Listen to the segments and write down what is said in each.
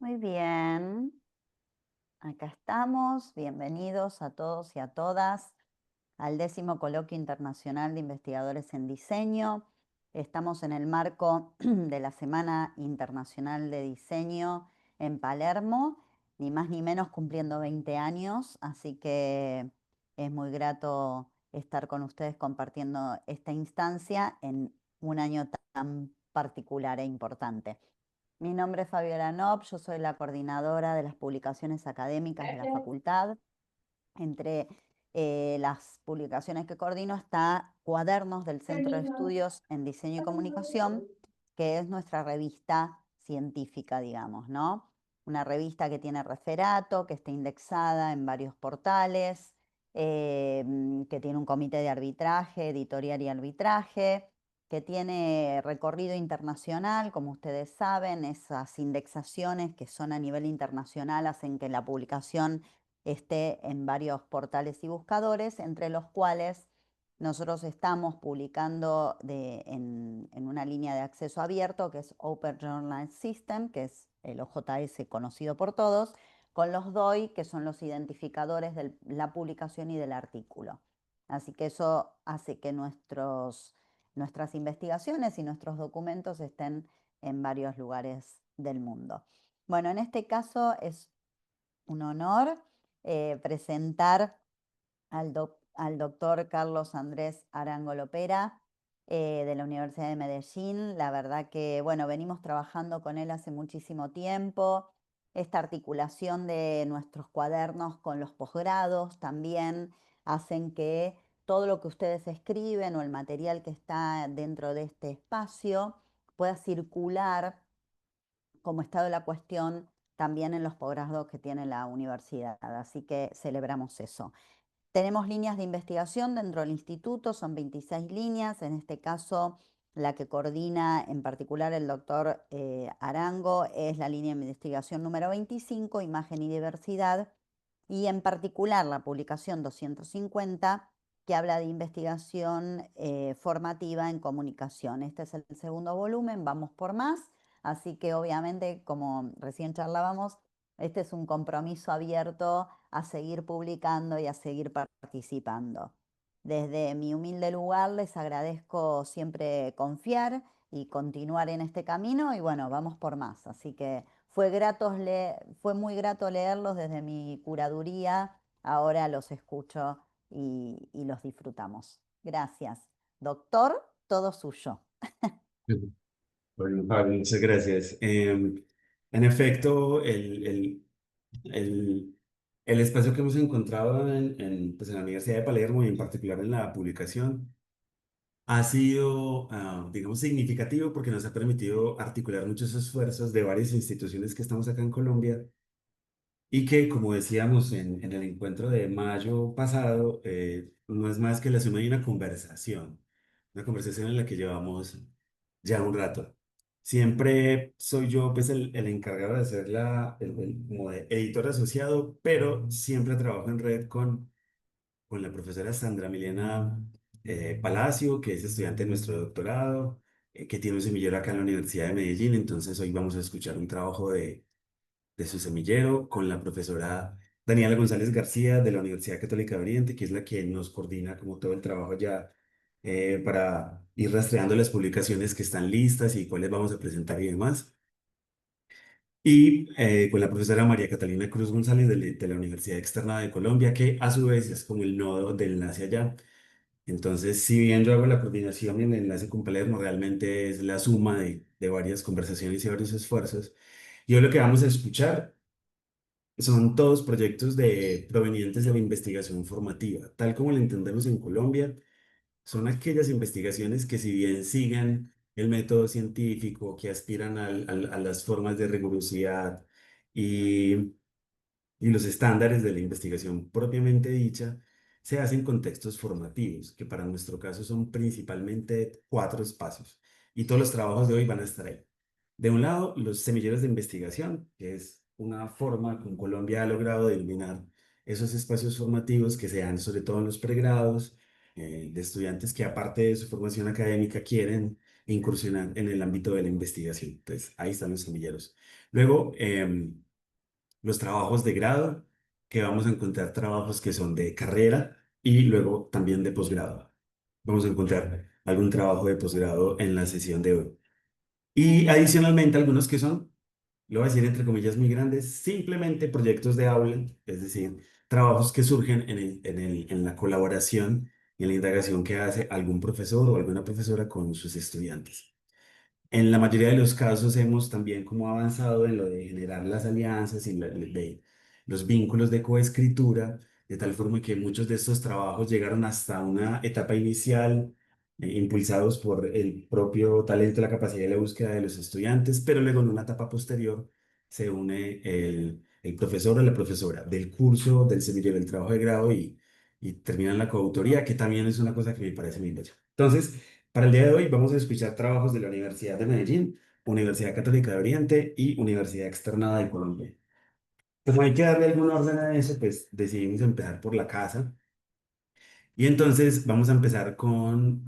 Muy bien, acá estamos. Bienvenidos a todos y a todas al 10º Coloquio Internacional de Investigadores en Diseño. Estamos en el marco de la Semana Internacional de Diseño en Palermo, ni más ni menos cumpliendo 20 años, así que es muy grato estar con ustedes compartiendo esta instancia en un año tan particular e importante. Mi nombre es Fabiola Nob, yo soy la coordinadora de las publicaciones académicas de la facultad. Entre las publicaciones que coordino está Cuadernos del Centro de Estudios en Diseño y Comunicación, que es nuestra revista científica, digamos, ¿no? Una revista que tiene referato, que está indexada en varios portales, que tiene un comité de arbitraje, editorial y arbitraje, que tiene recorrido internacional, como ustedes saben. Esas indexaciones que son a nivel internacional hacen que la publicación esté en varios portales y buscadores, entre los cuales nosotros estamos publicando en una línea de acceso abierto, que es Open Journal System, que es el OJS conocido por todos, con los DOI, que son los identificadores de la publicación y del artículo. Así que eso hace que nuestras investigaciones y nuestros documentos estén en varios lugares del mundo. Bueno, en este caso es un honor presentar al doctor Carlos Andrés Arango Lopera de la Universidad de Medellín. La verdad que, bueno, venimos trabajando con él hace muchísimo tiempo. Esta articulación de nuestros cuadernos con los posgrados también hacen que todo lo que ustedes escriben o el material que está dentro de este espacio pueda circular como estado de la cuestión también en los posgrados que tiene la universidad. Así que celebramos eso. Tenemos líneas de investigación dentro del instituto, son 26 líneas. En este caso, la que coordina en particular el doctor Arango es la línea de investigación número 25, Imagen y Diversidad, y en particular la publicación 250, que habla de investigación formativa en comunicación. Este es el segundo volumen, vamos por más, así que obviamente, como recién charlábamos, este es un compromiso abierto a seguir publicando y a seguir participando. Desde mi humilde lugar les agradezco siempre confiar y continuar en este camino y bueno, vamos por más. Así que fue muy grato leerlos desde mi curaduría, ahora los escucho y los disfrutamos. Gracias. Doctor, todo suyo. Bueno, Pablo, muchas gracias. En efecto, el, el espacio que hemos encontrado pues, en la Universidad de Palermo y en particular en la publicación ha sido, digamos, significativo porque nos ha permitido articular muchos esfuerzos de varias instituciones que estamos acá en Colombia y que, como decíamos en el encuentro de mayo pasado, no es más que la suma de una conversación en la que llevamos ya un rato. Siempre soy yo pues el encargado de ser como de editor asociado, pero siempre trabajo en red con la profesora Sandra Milena Palacio, que es estudiante de nuestro doctorado, que tiene un semillero acá en la Universidad de Medellín. Entonces hoy vamos a escuchar un trabajo de su semillero con la profesora Daniela González García de la Universidad Católica de Oriente, que es la que nos coordina como todo el trabajo ya para ir rastreando las publicaciones que están listas y cuáles vamos a presentar y demás. Y con la profesora María Catalina Cruz González de la Universidad Externa de Colombia, que a su vez es como el nodo del enlace allá. Entonces, si bien yo hago la coordinación y el enlace con Palermo, realmente es la suma de varias conversaciones y varios esfuerzos. Y hoy lo que vamos a escuchar son todos proyectos provenientes de la investigación formativa, tal como la entendemos en Colombia. Son aquellas investigaciones que si bien sigan el método científico, que aspiran a las formas de rigurosidad y, y los estándares de la investigación propiamente dicha, se hacen en contextos formativos, que para nuestro caso son principalmente cuatro espacios. Y todos los trabajos de hoy van a estar ahí. De un lado, los semilleros de investigación, que es una forma que Colombia ha logrado denominar esos espacios formativos que se dan sobre todo en los pregrados, de estudiantes que aparte de su formación académica quieren incursionar en el ámbito de la investigación. Entonces, ahí están los semilleros. Luego, los trabajos de grado, que vamos a encontrar trabajos que son de carrera y luego también de posgrado. Vamos a encontrar algún trabajo de posgrado en la sesión de hoy. Y adicionalmente algunos que son, lo voy a decir entre comillas muy grandes, simplemente proyectos de aula, es decir, trabajos que surgen en la colaboración y en la indagación que hace algún profesor o alguna profesora con sus estudiantes. En la mayoría de los casos hemos también como avanzado en lo de generar las alianzas y de los vínculos de coescritura, de tal forma que muchos de estos trabajos llegaron hasta una etapa inicial, impulsados por el propio talento, la capacidad y la búsqueda de los estudiantes, pero luego en una etapa posterior se une el profesor o la profesora del curso, del semillero, del trabajo de grado y terminan la coautoría, que también es una cosa que me parece muy bella. Entonces, para el día de hoy vamos a escuchar trabajos de la Universidad de Medellín, Universidad Católica de Oriente y Universidad Externada de Colombia. Como hay que darle algún orden a eso, pues decidimos empezar por la casa. Y entonces vamos a empezar con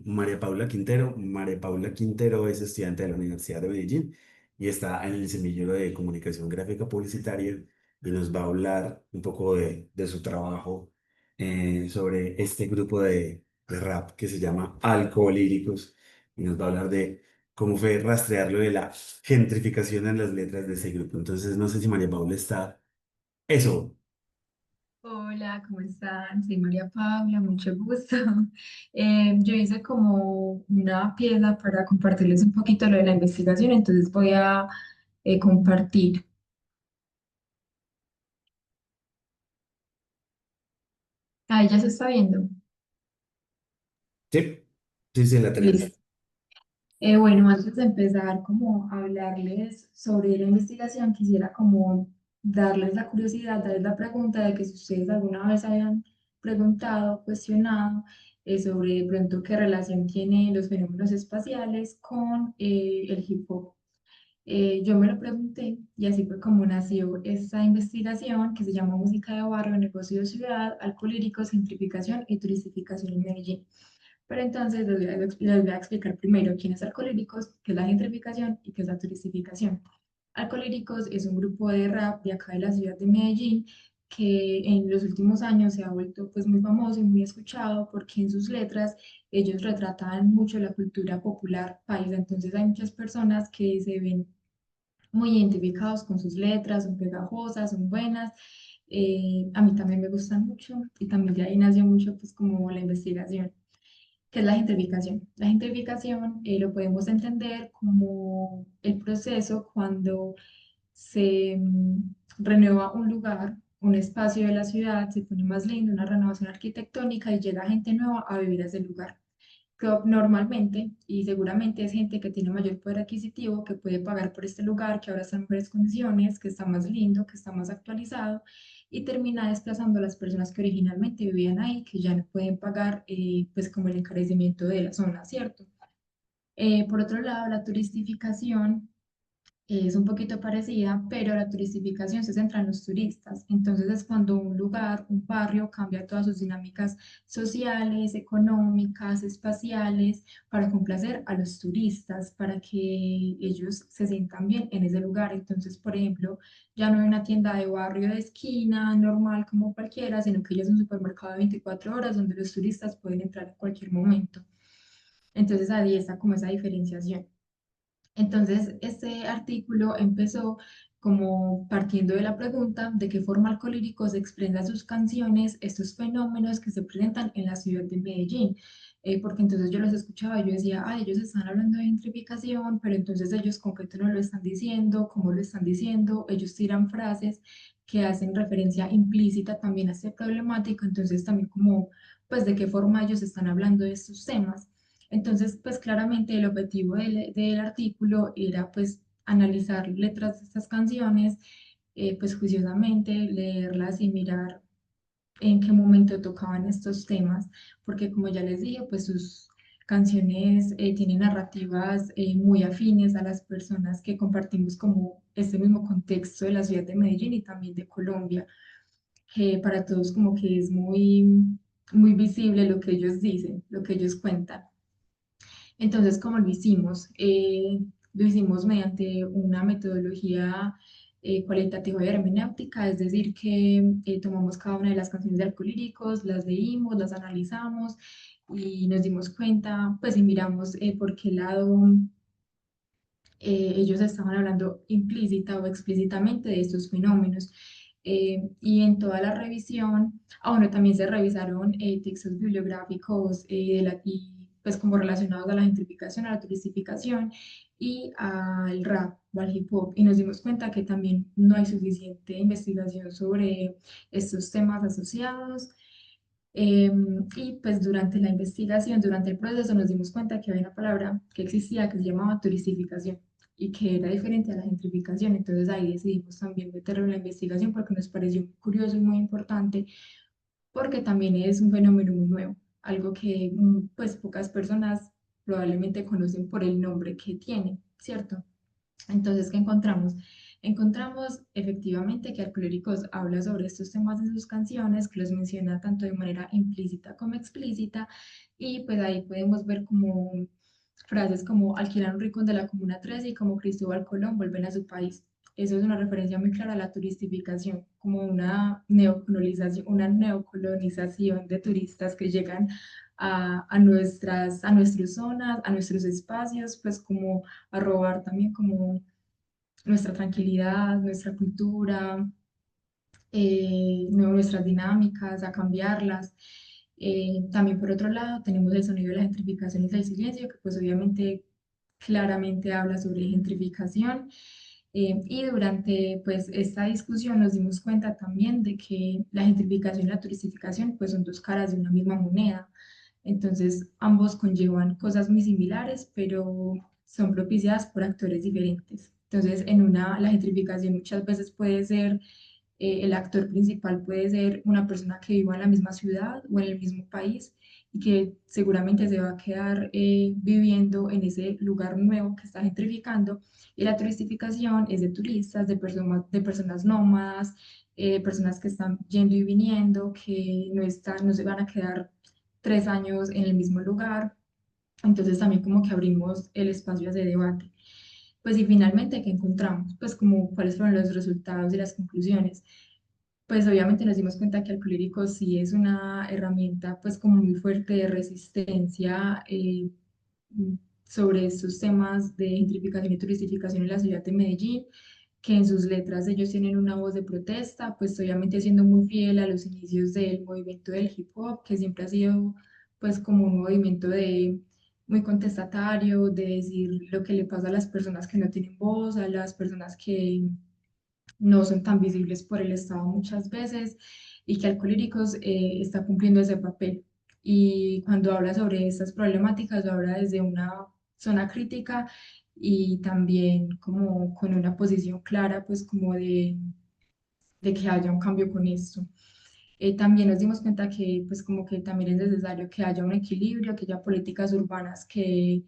María Paula Quintero. María Paula Quintero es estudiante de la Universidad de Medellín y está en el semillero de comunicación gráfica publicitaria y nos va a hablar un poco de su trabajo sobre este grupo de rap que se llama Alcoholíricos y nos va a hablar de cómo fue rastrearlo de la gentrificación en las letras de ese grupo. Entonces no sé si María Paula está... Eso. Hola, ¿cómo están? Soy María Paula, mucho gusto. Yo hice como una pieza para compartirles un poquito lo de la investigación, entonces voy a compartir. Ahí ya se está viendo. Sí, sí, sí, la tenemos. Listo. Bueno, antes de empezar como a hablarles sobre la investigación, quisiera como darles la curiosidad, darles la pregunta de que si ustedes alguna vez hayan preguntado, cuestionado sobre de pronto qué relación tienen los fenómenos espaciales con el hip hop. Yo me lo pregunté y así fue como nació esta investigación que se llama Música de Barrio, Negocio de Ciudad, Alcolíricos, Gentrificación y Turistificación en Medellín. Pero entonces les voy a explicar primero quién es Alcolíricos, qué es la gentrificación y qué es la turistificación. Alcolíricos es un grupo de rap de acá de la ciudad de Medellín que en los últimos años se ha vuelto pues muy famoso y muy escuchado porque en sus letras ellos retratan mucho la cultura popular paisa. Entonces hay muchas personas que se ven muy identificados con sus letras, son pegajosas, son buenas. A mí también me gustan mucho y también de ahí nació mucho pues como la investigación. ¿Qué es la gentrificación? La gentrificación lo podemos entender como el proceso cuando se renueva un lugar, un espacio de la ciudad, se pone más lindo, una renovación arquitectónica y llega gente nueva a vivir a ese lugar. Que normalmente y seguramente es gente que tiene mayor poder adquisitivo, que puede pagar por este lugar, que ahora está en mejores condiciones, que está más lindo, que está más actualizado y termina desplazando a las personas que originalmente vivían ahí, que ya no pueden pagar pues como el encarecimiento de la zona, ¿cierto? Por otro lado, la turistificación es un poquito parecida, pero la turistificación se centra en los turistas. Entonces es cuando un lugar, un barrio cambia todas sus dinámicas sociales, económicas, espaciales, para complacer a los turistas, para que ellos se sientan bien en ese lugar. Entonces, por ejemplo, ya no hay una tienda de barrio de esquina normal como cualquiera, sino que ya es un supermercado de 24 horas donde los turistas pueden entrar en cualquier momento. Entonces ahí está como esa diferenciación. Entonces, este artículo empezó como partiendo de la pregunta de qué forma Alcolíricos expresa sus canciones estos fenómenos que se presentan en la ciudad de Medellín. Porque entonces yo los escuchaba y yo decía, ah, ellos están hablando de gentrificación, pero entonces ellos con qué tono lo están diciendo, cómo lo están diciendo, ellos tiran frases que hacen referencia implícita también a este problemático, entonces también como, pues, de qué forma ellos están hablando de estos temas. Entonces, pues claramente el objetivo del artículo era pues analizar letras de estas canciones, pues juiciosamente, leerlas y mirar en qué momento tocaban estos temas, porque como ya les dije, pues sus canciones tienen narrativas muy afines a las personas que compartimos como este mismo contexto de la ciudad de Medellín y también de Colombia, que para todos como que es muy, muy visible lo que ellos dicen, lo que ellos cuentan. Entonces, ¿cómo lo hicimos? Lo hicimos mediante una metodología cualitativa y hermenéutica, es decir, que tomamos cada una de las canciones de Alcolíricos, las leímos, las analizamos y nos dimos cuenta, pues, y miramos por qué lado ellos estaban hablando implícita o explícitamente de estos fenómenos. Y en toda la revisión, bueno, también se revisaron textos bibliográficos y pues como relacionados a la gentrificación, a la turistificación y al rap o al hip hop. Y nos dimos cuenta que también no hay suficiente investigación sobre estos temas asociados. Y pues durante la investigación, durante el proceso, nos dimos cuenta que había una palabra que existía que se llamaba turistificación y que era diferente a la gentrificación. Entonces ahí decidimos también meterlo en la investigación porque nos pareció muy curioso y muy importante, porque también es un fenómeno muy nuevo, algo que pues pocas personas probablemente conocen por el nombre que tiene, ¿cierto? Entonces, ¿qué encontramos? Encontramos efectivamente que Alcolíricos habla sobre estos temas en sus canciones, que los menciona tanto de manera implícita como explícita, y pues ahí podemos ver como frases como alquilar un rincón de la Comuna 13 y como Cristóbal Colón vuelven a su país. Eso es una referencia muy clara a la turistificación, como una neocolonización de turistas que llegan a nuestras zonas, a nuestros espacios, pues como a robar también como nuestra tranquilidad, nuestra cultura, nuestras dinámicas, a cambiarlas. También por otro lado tenemos el sonido de la gentrificación y del silencio, que pues obviamente claramente habla sobre gentrificación. Y durante pues esta discusión nos dimos cuenta también de que la gentrificación y la turistificación pues son dos caras de una misma moneda. Entonces ambos conllevan cosas muy similares, pero son propiciadas por actores diferentes. Entonces la gentrificación muchas veces puede ser el actor principal puede ser una persona que viva en la misma ciudad o en el mismo país y que seguramente se va a quedar viviendo en ese lugar nuevo que está gentrificando. Y la turistificación es de turistas, de personas nómadas, personas que están yendo y viniendo, que no se van a quedar 3 años en el mismo lugar. Entonces también como que abrimos el espacio a ese debate. Pues y finalmente, ¿qué encontramos? Pues como cuáles fueron los resultados y las conclusiones. Pues obviamente nos dimos cuenta que Alcolíricos sí es una herramienta pues como muy fuerte de resistencia sobre estos temas de gentrificación y turistificación en la ciudad de Medellín, que en sus letras ellos tienen una voz de protesta, pues obviamente siendo muy fiel a los inicios del movimiento del hip hop, que siempre ha sido pues como un movimiento de muy contestatario, de decir lo que le pasa a las personas que no tienen voz, a las personas que no son tan visibles por el Estado muchas veces y que Alcolíricos está cumpliendo ese papel. Y cuando habla sobre estas problemáticas, lo habla desde una zona crítica y también como con una posición clara, pues como de que haya un cambio con esto. También nos dimos cuenta que pues como que también es necesario que haya un equilibrio, que haya políticas urbanas que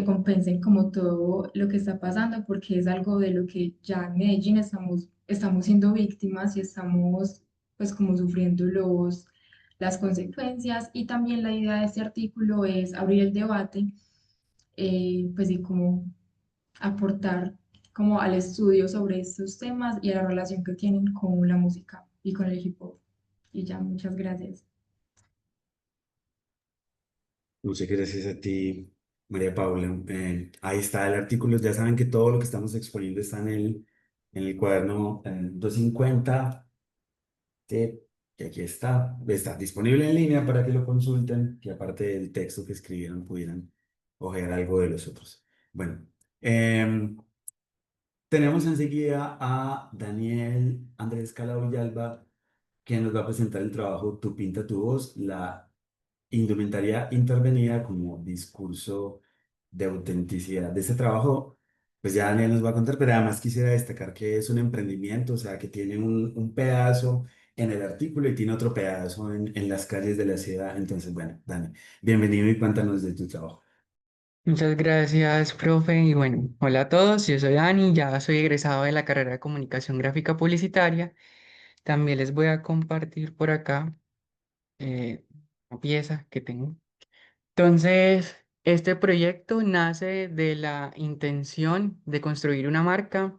compensen como todo lo que está pasando, porque es algo de lo que ya en Medellín estamos siendo víctimas y estamos pues como sufriendo las consecuencias. Y también la idea de este artículo es abrir el debate, pues y como aportar como al estudio sobre estos temas y a la relación que tienen con la música y con el hip hop. Y ya, muchas gracias. Muchas gracias a ti, María Paula. Ahí está el artículo. Ya saben que todo lo que estamos exponiendo está en el cuaderno 250. Sí, que aquí está disponible en línea para que lo consulten, que aparte del texto que escribieron pudieran ojear algo de los otros. Bueno, em, tenemos enseguida a Daniel Andrés Cala Villalba, quien nos va a presentar el trabajo Tu pinta tu voz, la indumentaria intervenida como discurso de autenticidad. De este trabajo, pues ya Daniel nos va a contar, pero además quisiera destacar que es un emprendimiento, o sea, que tiene un pedazo en el artículo y tiene otro pedazo en las calles de la ciudad. Entonces, bueno, Dani, bienvenido y cuéntanos de tu trabajo. Muchas gracias, profe. Y bueno, hola a todos, yo soy Dani, ya soy egresado de la carrera de Comunicación Gráfica Publicitaria. También les voy a compartir por acá una pieza que tengo. Entonces, Este proyecto nace de la intención de construir una marca.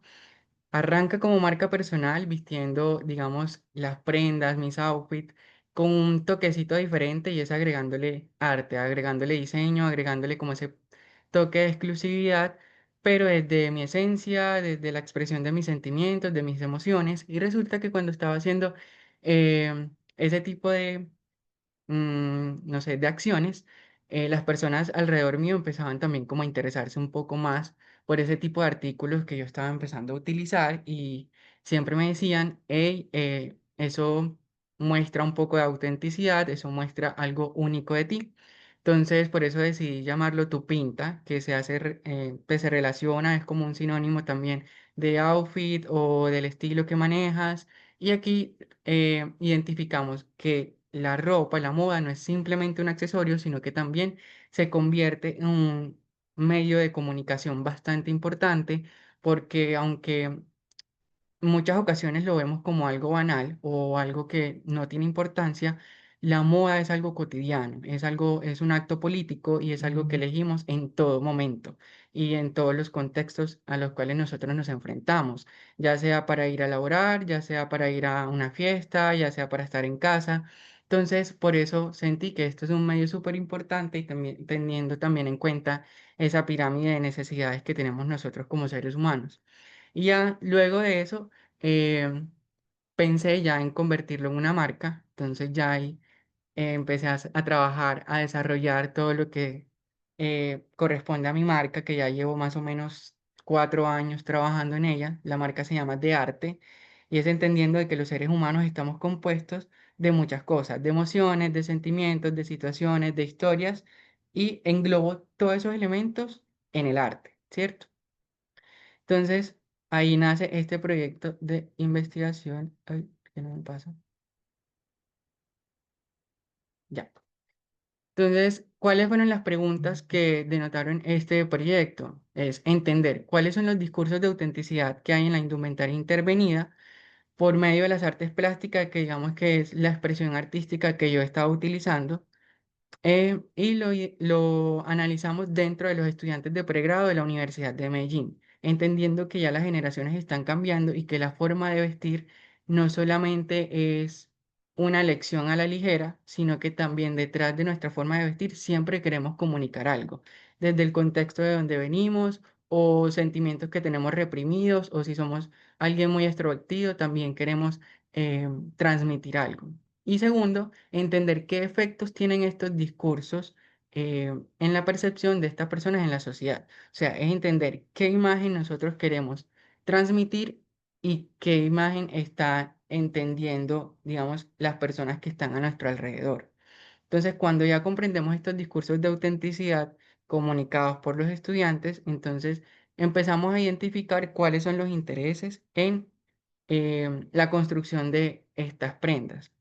Arranca como marca personal, vistiendo, digamos, las prendas, mis outfits, con un toquecito diferente y es agregándole arte, agregándole diseño, agregándole como ese toque de exclusividad, pero desde mi esencia, desde la expresión de mis sentimientos, de mis emociones. Y resulta que cuando estaba haciendo ese tipo de no sé, de acciones, las personas alrededor mío empezaban también como a interesarse un poco más por ese tipo de artículos que yo estaba empezando a utilizar y siempre me decían, hey, eso muestra un poco de autenticidad, eso muestra algo único de ti. Entonces, por eso decidí llamarlo Tu Pinta, que se hace, pues se relaciona, es como un sinónimo también de outfit o del estilo que manejas. Y aquí identificamos que la ropa, la moda no es simplemente un accesorio, sino que también se convierte en un medio de comunicación bastante importante, porque aunque muchas ocasiones lo vemos como algo banal o algo que no tiene importancia, la moda es algo cotidiano, es algo, es un acto político y es algo que elegimos en todo momento y en todos los contextos a los cuales nosotros nos enfrentamos, ya sea para ir a laborar, ya sea para ir a una fiesta, ya sea para estar en casa. Entonces, por eso sentí que esto es un medio súper importante y también teniendo también en cuenta esa pirámide de necesidades que tenemos nosotros como seres humanos. Y ya luego de eso, pensé ya en convertirlo en una marca, entonces ya ahí empecé a trabajar, a desarrollar todo lo que corresponde a mi marca, que ya llevo más o menos 4 años trabajando en ella. La marca se llama De Arte y es entendiendo de que los seres humanos estamos compuestos de muchas cosas, de emociones, de sentimientos, de situaciones, de historias y englobo todos esos elementos en el arte, ¿cierto? Entonces, ahí nace este proyecto de investigación. Ay, ¿qué no me pasa? Ya. Entonces, ¿cuáles fueron las preguntas que denotaron este proyecto? Es entender cuáles son los discursos de autenticidad que hay en la indumentaria intervenida por medio de las artes plásticas, que digamos que es la expresión artística que yo estaba utilizando. Y lo analizamos dentro de los estudiantes de pregrado de la Universidad de Medellín, entendiendo que ya las generaciones están cambiando y que la forma de vestir no solamente es una lección a la ligera, sino que también detrás de nuestra forma de vestir siempre queremos comunicar algo, desde el contexto de donde venimos o sentimientos que tenemos reprimidos o si somos alguien muy extrovertido, también queremos transmitir algo. Y segundo, entender qué efectos tienen estos discursos en la percepción de estas personas en la sociedad. O sea, es entender qué imagen nosotros queremos transmitir y qué imagen está entendiendo, digamos, las personas que están a nuestro alrededor. Entonces, cuando ya comprendemos estos discursos de autenticidad comunicados por los estudiantes, entonces empezamos a identificar cuáles son los intereses en la construcción de estas prendas.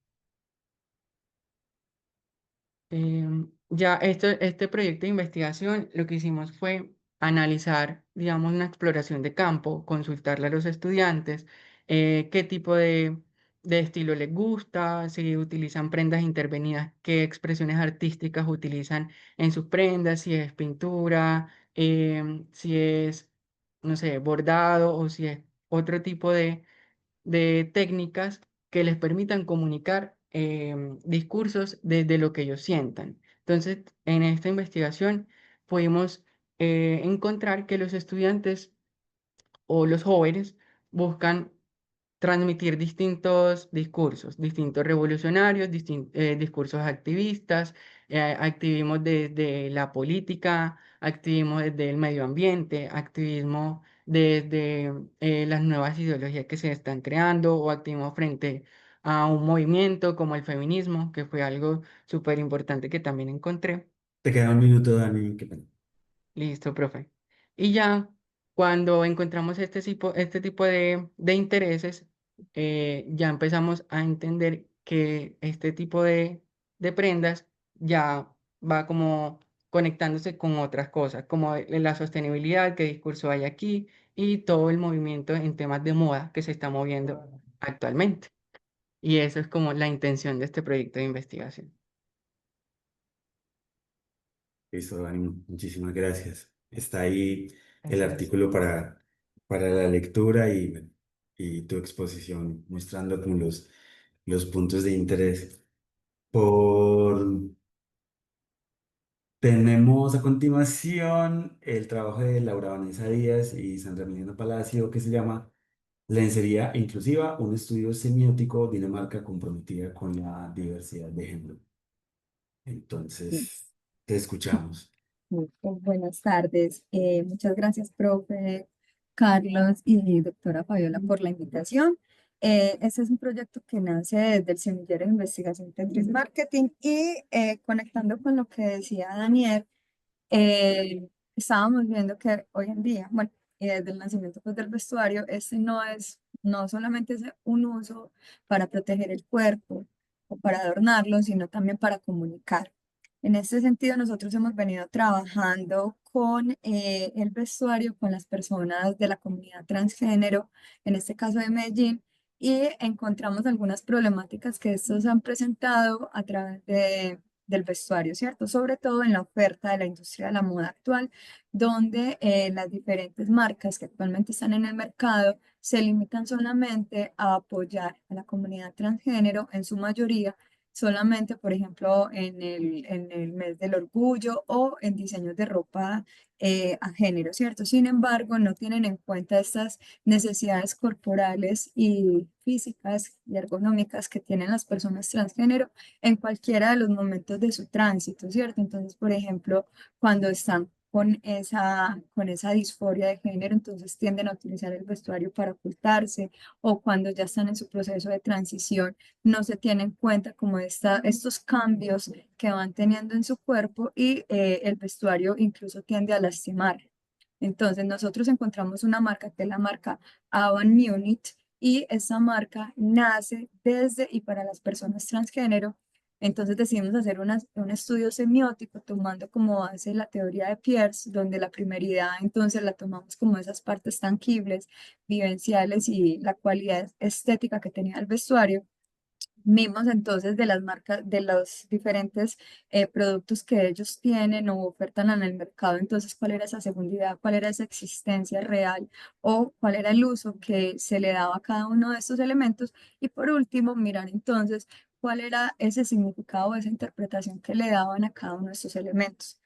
Ya este proyecto de investigación lo que hicimos fue analizar, digamos, una exploración de campo, consultarle a los estudiantes qué tipo de estilo les gusta, si utilizan prendas intervenidas, qué expresiones artísticas utilizan en sus prendas, si es pintura, si es, no sé, bordado o si es otro tipo de técnicas que les permitan comunicar discursos desde lo que ellos sientan. Entonces, en esta investigación pudimos encontrar que los estudiantes o los jóvenes buscan transmitir distintos discursos, distintos revolucionarios, discursos activistas, activismo desde la política, activismo desde el medio ambiente, activismo desde las nuevas ideologías que se están creando o activismo frente a un movimiento como el feminismo, que fue algo súper importante que también encontré. Te queda un minuto, Dani. Qué pena. Listo, profe. Y ya cuando encontramos este tipo de intereses, ya empezamos a entender que este tipo de prendas ya va como conectándose con otras cosas, como la sostenibilidad, qué discurso hay aquí y todo el movimiento en temas de moda que se está moviendo actualmente. Y eso es como la intención de este proyecto de investigación. Listo, Dani, muchísimas gracias. Está ahí el Gracias. artículo para la lectura y, bueno, y tu exposición mostrando como los puntos de interés. Por... Tenemos a continuación el trabajo de Laura Vanessa Díaz y Sandra Milena Palacio que se llama Lencería Inclusiva, un estudio semiótico, Dinamarca comprometida con la diversidad de género. Sí. Entonces, te escuchamos. Buenas tardes. Muchas gracias, profe Carlos y doctora Fabiola, por la invitación. Este es un proyecto que nace desde el Semillero de Investigación Tetris Marketing y conectando con lo que decía Daniel, estábamos viendo que hoy en día, bueno, y desde el nacimiento pues, del vestuario, este no solamente es un uso para proteger el cuerpo o para adornarlo, sino también para comunicar. En este sentido, nosotros hemos venido trabajando con el vestuario, con las personas de la comunidad transgénero, en este caso de Medellín, y encontramos algunas problemáticas que estos han presentado a través del vestuario, ¿cierto? Sobre todo en la oferta de la industria de la moda actual, donde las diferentes marcas que actualmente están en el mercado se limitan solamente a apoyar a la comunidad transgénero en su mayoría solamente, por ejemplo, en el mes del orgullo o en diseños de ropa a género, ¿cierto? Sin embargo, no tienen en cuenta estas necesidades corporales y físicas y ergonómicas que tienen las personas transgénero en cualquiera de los momentos de su tránsito, ¿cierto? Entonces, por ejemplo, cuando están con esa disforia de género, entonces tienden a utilizar el vestuario para ocultarse o cuando ya están en su proceso de transición no se tienen en cuenta como estos cambios que van teniendo en su cuerpo y el vestuario incluso tiende a lastimar. Entonces nosotros encontramos una marca que es la marca Avan Munich y esa marca nace desde y para las personas transgénero. Entonces decidimos hacer un estudio semiótico tomando como base la teoría de Pierce, donde la primeridad entonces la tomamos como esas partes tangibles, vivenciales y la cualidad estética que tenía el vestuario. Vimos entonces de las marcas, de los diferentes productos que ellos tienen o ofertan en el mercado, entonces cuál era esa seguridad, cuál era esa existencia real o cuál era el uso que se le daba a cada uno de estos elementos. Y por último, mirar entonces cuál era ese significado, esa interpretación que le daban a cada uno de estos elementos.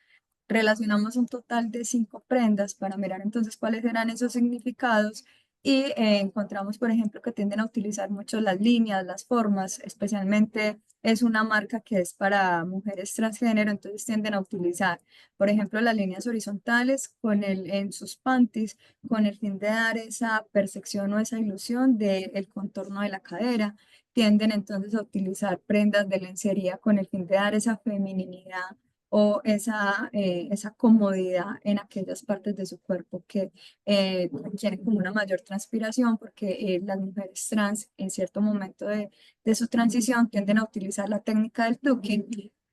Relacionamos un total de 5 prendas para mirar entonces cuáles eran esos significados y encontramos, por ejemplo, que tienden a utilizar mucho las líneas, las formas, especialmente es una marca que es para mujeres transgénero, entonces tienden a utilizar, por ejemplo, las líneas horizontales en sus panties con el fin de dar esa percepción o esa ilusión del contorno de la cadera. Tienden entonces a utilizar prendas de lencería con el fin de dar esa feminidad o esa comodidad en aquellas partes de su cuerpo que requieren como una mayor transpiración, porque las mujeres trans en cierto momento de su transición tienden a utilizar la técnica del tucking,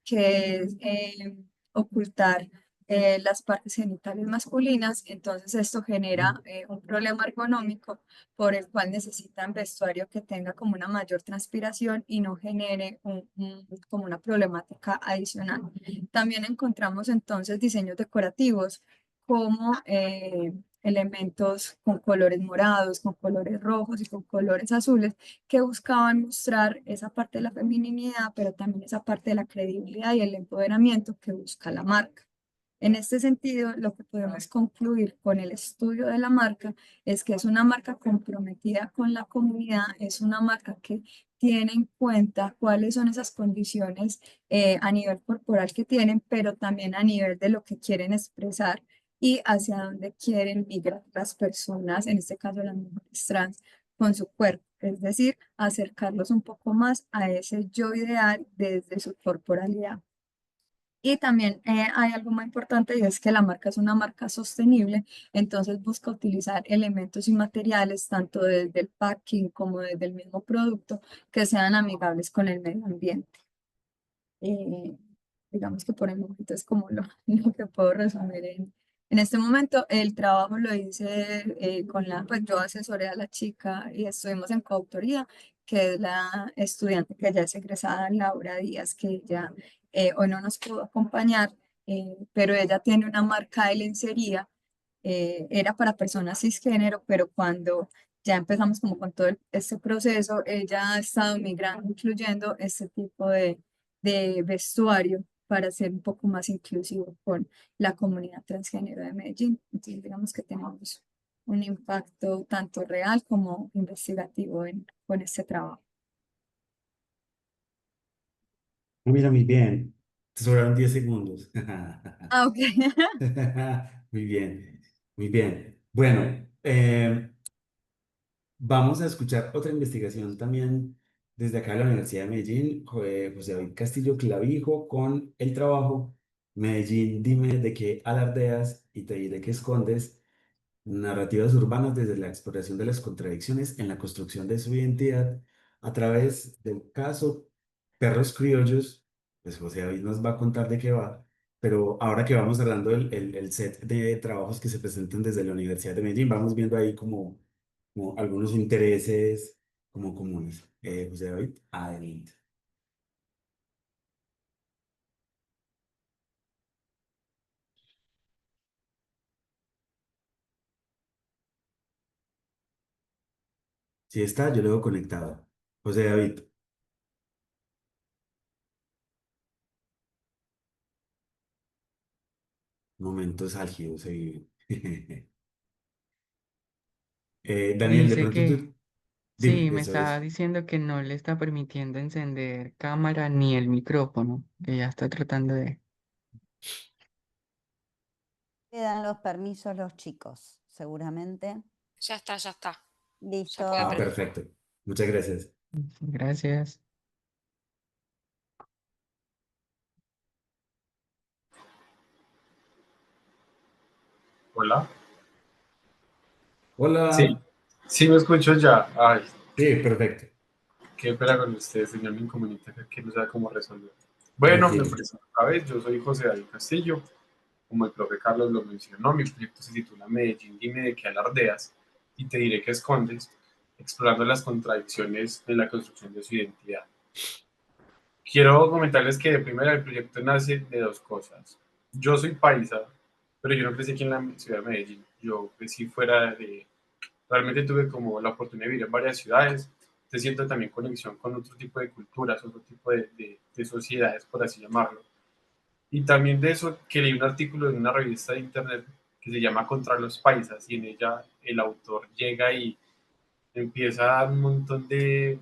que es ocultar las partes genitales masculinas. Entonces esto genera un problema ergonómico por el cual necesitan vestuario que tenga como una mayor transpiración y no genere como una problemática adicional. También encontramos entonces diseños decorativos como elementos con colores morados, con colores rojos y con colores azules que buscaban mostrar esa parte de la feminidad, pero también esa parte de la credibilidad y el empoderamiento que busca la marca. En este sentido, lo que podemos concluir con el estudio de la marca es que es una marca comprometida con la comunidad, es una marca que tiene en cuenta cuáles son esas condiciones a nivel corporal que tienen, pero también a nivel de lo que quieren expresar y hacia dónde quieren migrar las personas, en este caso las mujeres trans, con su cuerpo. Es decir, acercarlos un poco más a ese yo ideal desde su corporalidad. Y también hay algo muy importante y es que la marca es una marca sostenible, entonces busca utilizar elementos y materiales tanto desde el packing como desde el mismo producto que sean amigables con el medio ambiente. Eh, digamos que por el momento es como lo que puedo resumir en este momento. El trabajo lo hice pues yo asesoré a la chica y estuvimos en coautoría, que es la estudiante que ya es egresada, Laura Díaz, que ya hoy no nos pudo acompañar. pero ella tiene una marca de lencería, era para personas cisgénero, pero cuando ya empezamos como con todo este proceso, ella ha estado migrando, incluyendo este tipo de vestuario para ser un poco más inclusivo con la comunidad transgénero de Medellín. Entonces, digamos que tenemos un impacto tanto real como investigativo con este trabajo. Mira, muy bien. Te sobraron 10 segundos. Ah, ok. Muy bien, muy bien. Bueno, vamos a escuchar otra investigación también desde acá de la Universidad de Medellín, José David Castillo Clavijo, con el trabajo Medellín, dime de qué alardeas y te diré qué escondes. Narrativas urbanas desde la exploración de las contradicciones en la construcción de su identidad a través del caso Perros Criollos. Pues José David nos va a contar de qué va, pero ahora que vamos cerrando el set de trabajos que se presentan desde la Universidad de Medellín, vamos viendo ahí como algunos intereses como comunes. José David, adelante. Si está, yo lo veo conectado. José David, momentos álgidos se viven. Daniel, de Dice pronto que tú, dime, sí, me eso está es. diciendo que no le está permitiendo encender cámara ni el micrófono, que ya está tratando de... Le dan los permisos los chicos, seguramente. Ya está, ya está. Ya Listo. puede Ah, prender. perfecto. Muchas gracias. Gracias. Hola. Sí, Hola. sí me escucho ya. Ay, Sí, perfecto. qué pena con ustedes, tenía un inconveniente que no sabía cómo resolver. Bueno, me Tranquilo. presento otra vez, yo soy José David Castillo, como el profe Carlos lo mencionó, mi proyecto se titula Medellín, dime de qué alardeas y te diré qué escondes, explorando las contradicciones en la construcción de su identidad. Quiero comentarles que de primera el proyecto nace de dos cosas. Yo soy paisa, pero yo no crecí aquí en la ciudad de Medellín, yo crecí fuera de. Realmente tuve como la oportunidad de vivir en varias ciudades, te siento también conexión con otro tipo de culturas, otro tipo de sociedades, por así llamarlo. Y también de eso que leí un artículo en una revista de internet que se llama Contra los Paisas y en ella el autor llega y empieza a dar un montón de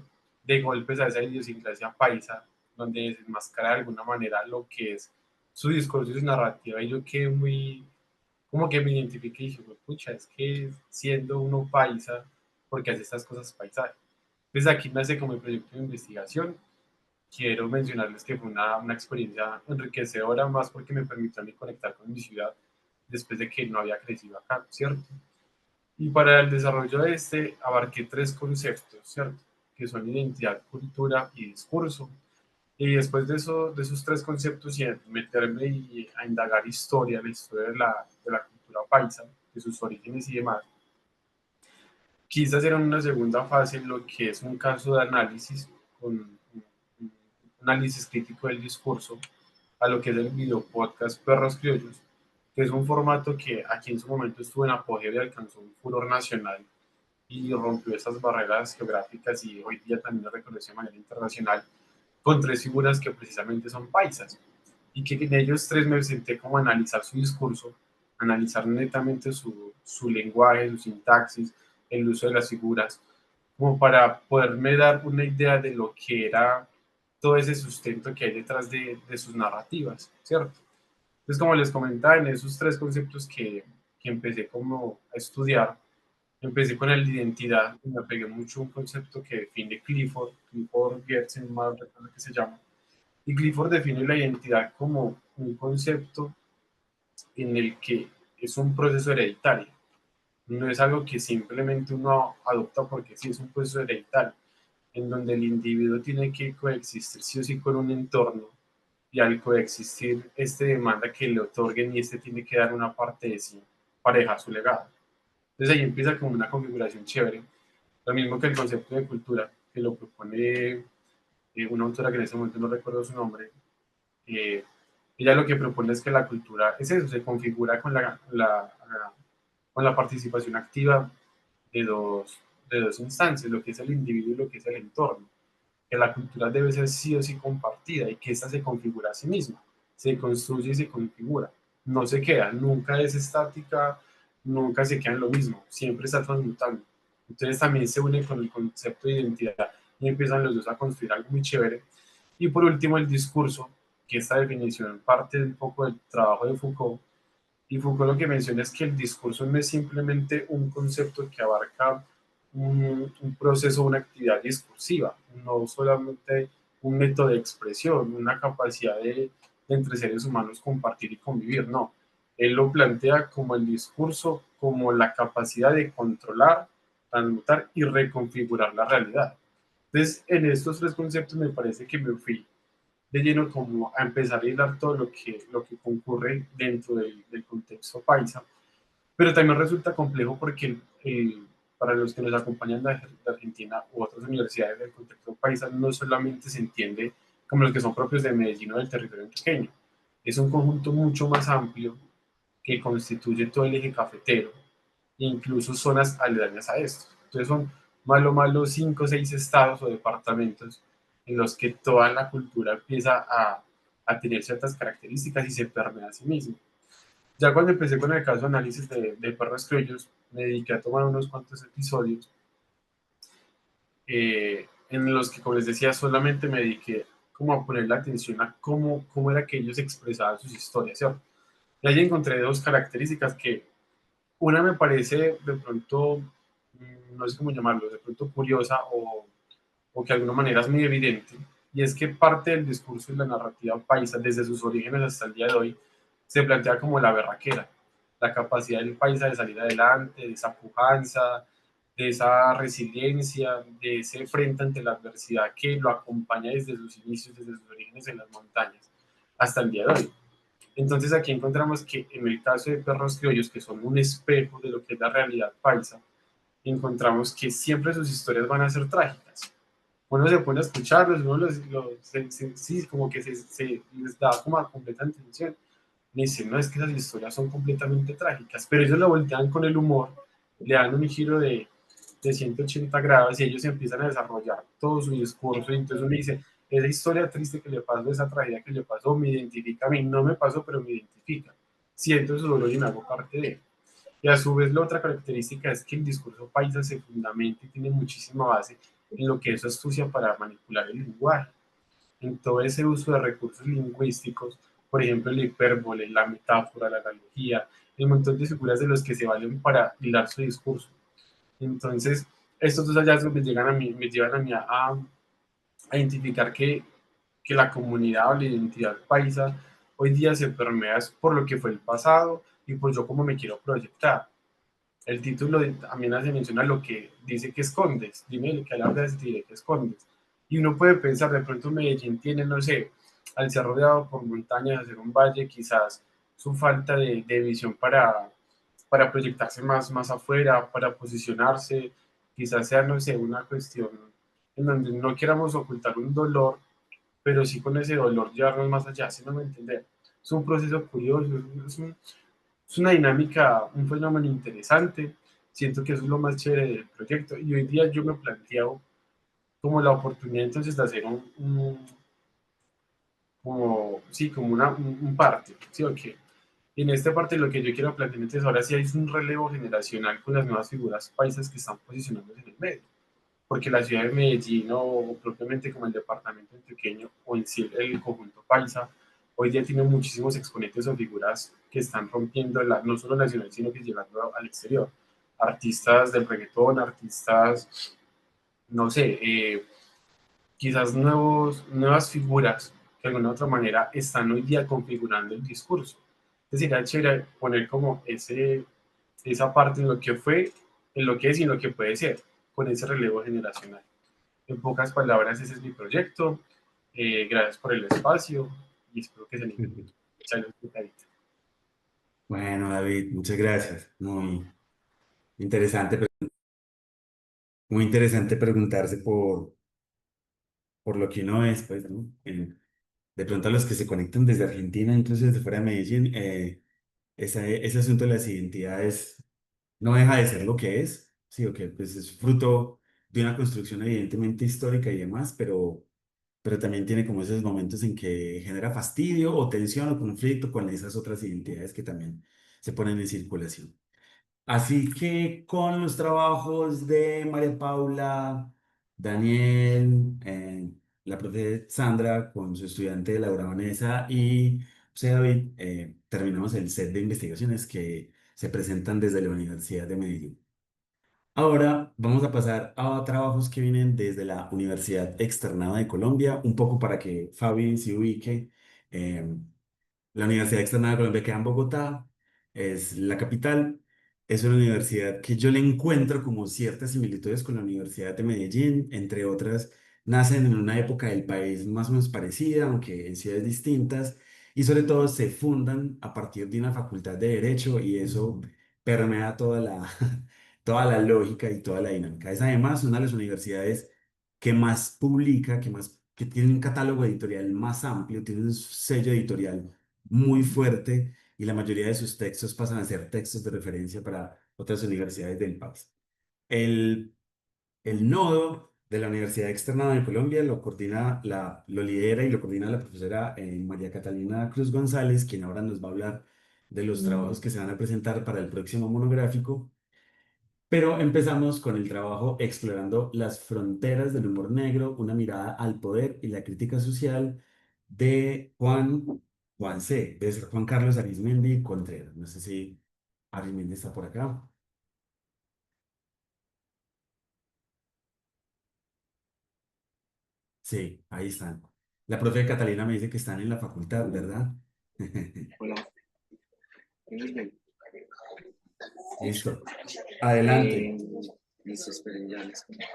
golpes a esa idiosincrasia paisa, donde desenmascara de alguna manera lo que es su discurso y su narrativa. Y yo quedé muy, como que me identifiqué y dije, pucha, es que siendo uno paisa, porque hace estas cosas paisajes. Desde aquí nace como el proyecto de investigación. Quiero mencionarles que fue una experiencia enriquecedora, más porque me permitió a mí conectar con mi ciudad después de que no había crecido acá, ¿cierto? Y para el desarrollo de este abarqué tres conceptos, ¿cierto? Que son identidad, cultura y discurso. Y después de, eso, de esos tres conceptos y meterme y a indagar historia, la historia de la cultura paisa, de sus orígenes y demás, quise hacer en una segunda fase lo que es un caso de análisis, con un análisis crítico del discurso, a lo que es el video podcast Perros Criollos, que es un formato que aquí en su momento estuvo en apogeo y alcanzó un furor nacional y rompió esas barreras geográficas y hoy día también lo reconoce de manera internacional con tres figuras que precisamente son paisas y que en ellos tres me senté como a analizar su discurso, analizar netamente su lenguaje, su sintaxis, el uso de las figuras, como para poderme dar una idea de lo que era todo ese sustento que hay detrás de sus narrativas, ¿cierto? Entonces, como les comentaba, en esos tres conceptos que empecé como a estudiar, empecé con el de identidad y me pegué mucho a un concepto que define Clifford Geertz, más recuerdo que se llama, y Clifford define la identidad como un concepto en el que es un proceso hereditario. No es algo que simplemente uno adopta porque sí es un proceso hereditario, en donde el individuo tiene que coexistir sí o sí con un entorno y al coexistir este demanda que le otorguen y este tiene que dar una parte de sí para dejar su legado. Entonces ahí empieza como una configuración chévere, lo mismo que el concepto de cultura, que lo propone una autora que en ese momento no recuerdo su nombre, eh, Ella lo que propone es que la cultura es eso, se configura con con la participación activa de de dos instancias, lo que es el individuo y lo que es el entorno. Que la cultura debe ser sí o sí compartida y que ésta se configura a sí misma, se construye y se configura, no se queda, nunca es estática, nunca se queda en lo mismo, siempre está transmutando. Entonces también se une con el concepto de identidad y empiezan los dos a construir algo muy chévere. Y por último el discurso, que esta definición parte un poco del trabajo de Foucault, y Foucault lo que menciona es que el discurso no es simplemente un concepto que abarca un proceso, una actividad discursiva, no solamente un método de expresión, una capacidad de entre seres humanos compartir y convivir, no. Él lo plantea como el discurso, como la capacidad de controlar, transmutar y reconfigurar la realidad. Entonces, en estos tres conceptos me parece que me fui de lleno como a empezar a hilar todo lo que concurre dentro del contexto paisa, pero también resulta complejo porque para los que nos acompañan de Argentina u otras universidades del contexto paisa no solamente se entiende como los que son propios de Medellín o del territorio antioqueño, es un conjunto mucho más amplio que constituye todo el eje cafetero, e incluso zonas aledañas a esto. Entonces son malo 5 o 6 estados o departamentos en los que toda la cultura empieza a tener ciertas características y se permea a sí mismo. Ya cuando empecé con el caso de análisis de perros criollos, me dediqué a tomar unos cuantos episodios en los que, como les decía, solamente me dediqué como a poner la atención a cómo era que ellos expresaban sus historias, ¿cierto? Y ahí encontré dos características que una me parece de pronto, no sé cómo llamarlo, de pronto curiosa o que de alguna manera es muy evidente, y es que parte del discurso y la narrativa paisa, desde sus orígenes hasta el día de hoy, se plantea como la berraquera, la capacidad del paisa de salir adelante, de esa pujanza, de esa resiliencia, de ese frente ante la adversidad que lo acompaña desde sus inicios, desde sus orígenes en las montañas, hasta el día de hoy. Entonces aquí encontramos que en el caso de perros criollos, que son un espejo de lo que es la realidad paisa, encontramos que siempre sus historias van a ser trágicas. Uno se pone a escucharlos, sí, como que se les da como a completa atención. Me dicen, no, es que esas historias son completamente trágicas, pero ellos lo voltean con el humor, le dan un giro de 180 grados y ellos empiezan a desarrollar todo su discurso. Y entonces uno dice, esa historia triste que le pasó, esa tragedia que le pasó, me identifica a mí, no me pasó, pero me identifica. Siento su dolor y me hago parte de él. Y a su vez la otra característica es que el discurso paisa se fundamenta y tiene muchísima base en lo que es astucia para manipular el lenguaje, en todo ese uso de recursos lingüísticos, por ejemplo, la hipérbole, la metáfora, la analogía, el montón de figuras de los que se valen para hilar su discurso. Entonces, estos dos hallazgos me llegan a mí, me llevan a mí a identificar que la comunidad o la identidad paisa hoy día se permea por lo que fue el pasado y por yo cómo me quiero proyectar. El título también hace mención a lo que dice que escondes. Dime que hablas y diré que escondes. Y uno puede pensar, de pronto Medellín tiene, no sé, al ser rodeado por montañas, hacer un valle, quizás su falta de visión para proyectarse más afuera, para posicionarse, quizás sea, no sé, una cuestión en donde no queramos ocultar un dolor, pero sí con ese dolor llevarnos más allá, si no me entienden. Es un proceso curioso, es una dinámica, un fenómeno interesante. Siento que eso es lo más chévere del proyecto. Y hoy día yo me planteo como la oportunidad entonces de hacer como, sí, como un parte, ¿sí o qué? Y en esta parte lo que yo quiero plantear entonces ahora sí es un relevo generacional con las nuevas figuras paisas que están posicionándose en el medio. Porque la ciudad de Medellín o propiamente como el departamento antioqueño o en sí el conjunto paisa, hoy día tiene muchísimos exponentes o figuras que están rompiendo no solo nacional, sino que llegando al exterior. Artistas del reggaetón, artistas, no sé, quizás nuevas figuras que de alguna otra manera están hoy día configurando el discurso. Entonces sería chévere poner como esa parte en lo que fue, en lo que es y en lo que puede ser, con ese relevo generacional. En pocas palabras, ese es mi proyecto. Gracias por el espacio y espero que se animen. Bueno, David, muchas gracias. Interesante, muy interesante preguntarse por lo que uno es, pues, ¿no? de pronto a los que se conectan desde Argentina, incluso desde fuera de Medellín, ese asunto de las identidades no deja de ser lo que es, sí, o que pues es fruto de una construcción evidentemente histórica y demás, pero también tiene como esos momentos en que genera fastidio o tensión o conflicto con esas otras identidades que también se ponen en circulación. Así que con los trabajos de María Paula, Daniel, la profe Sandra, con su estudiante Laura Vanessa y José David, terminamos el set de investigaciones que se presentan desde la Universidad de Medellín. Ahora vamos a pasar a trabajos que vienen desde la Universidad Externada de Colombia, un poco para que Fabi se ubique. em, la Universidad Externada de Colombia queda en Bogotá, es la capital. Es una universidad que yo le encuentro como ciertas similitudes con la Universidad de Medellín, entre otras, nacen en una época del país más o menos parecida, aunque en ciudades distintas, y sobre todo se fundan a partir de una facultad de Derecho y eso permea toda la lógica y toda la dinámica. Es además una de las universidades que más publica, que tiene un catálogo editorial más amplio, tiene un sello editorial muy fuerte y la mayoría de sus textos pasan a ser textos de referencia para otras universidades del país. El, el nodo de la Universidad Externada de Colombia lo lidera y lo coordina la profesora María Catalina Cruz González, quien ahora nos va a hablar de los trabajos que se van a presentar para el próximo monográfico. Pero empezamos con el trabajo explorando las fronteras del humor negro, una mirada al poder y la crítica social de Juan C., de Juan Carlos Arizmendi Contreras. No sé si Arizmendi está por acá. Sí, ahí están. La profe Catalina me dice que están en la facultad, ¿verdad? Hola, ¿tienes bien? Listo. Adelante. Listo, esperen, ya les comento.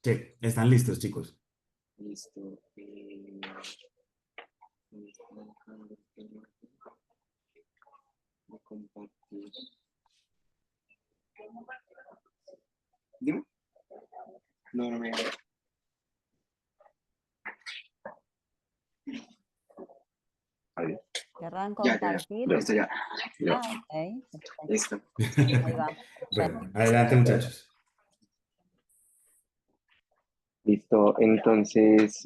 Sí, están listos, chicos. Listo. Compartir. Dime. No, no me. Ahí. ¿Querrán Ya. compartir? Listo, ya. Ah, ok, perfecto. Listo. Ahí va. Bueno, adelante, muchachos. Listo. Entonces,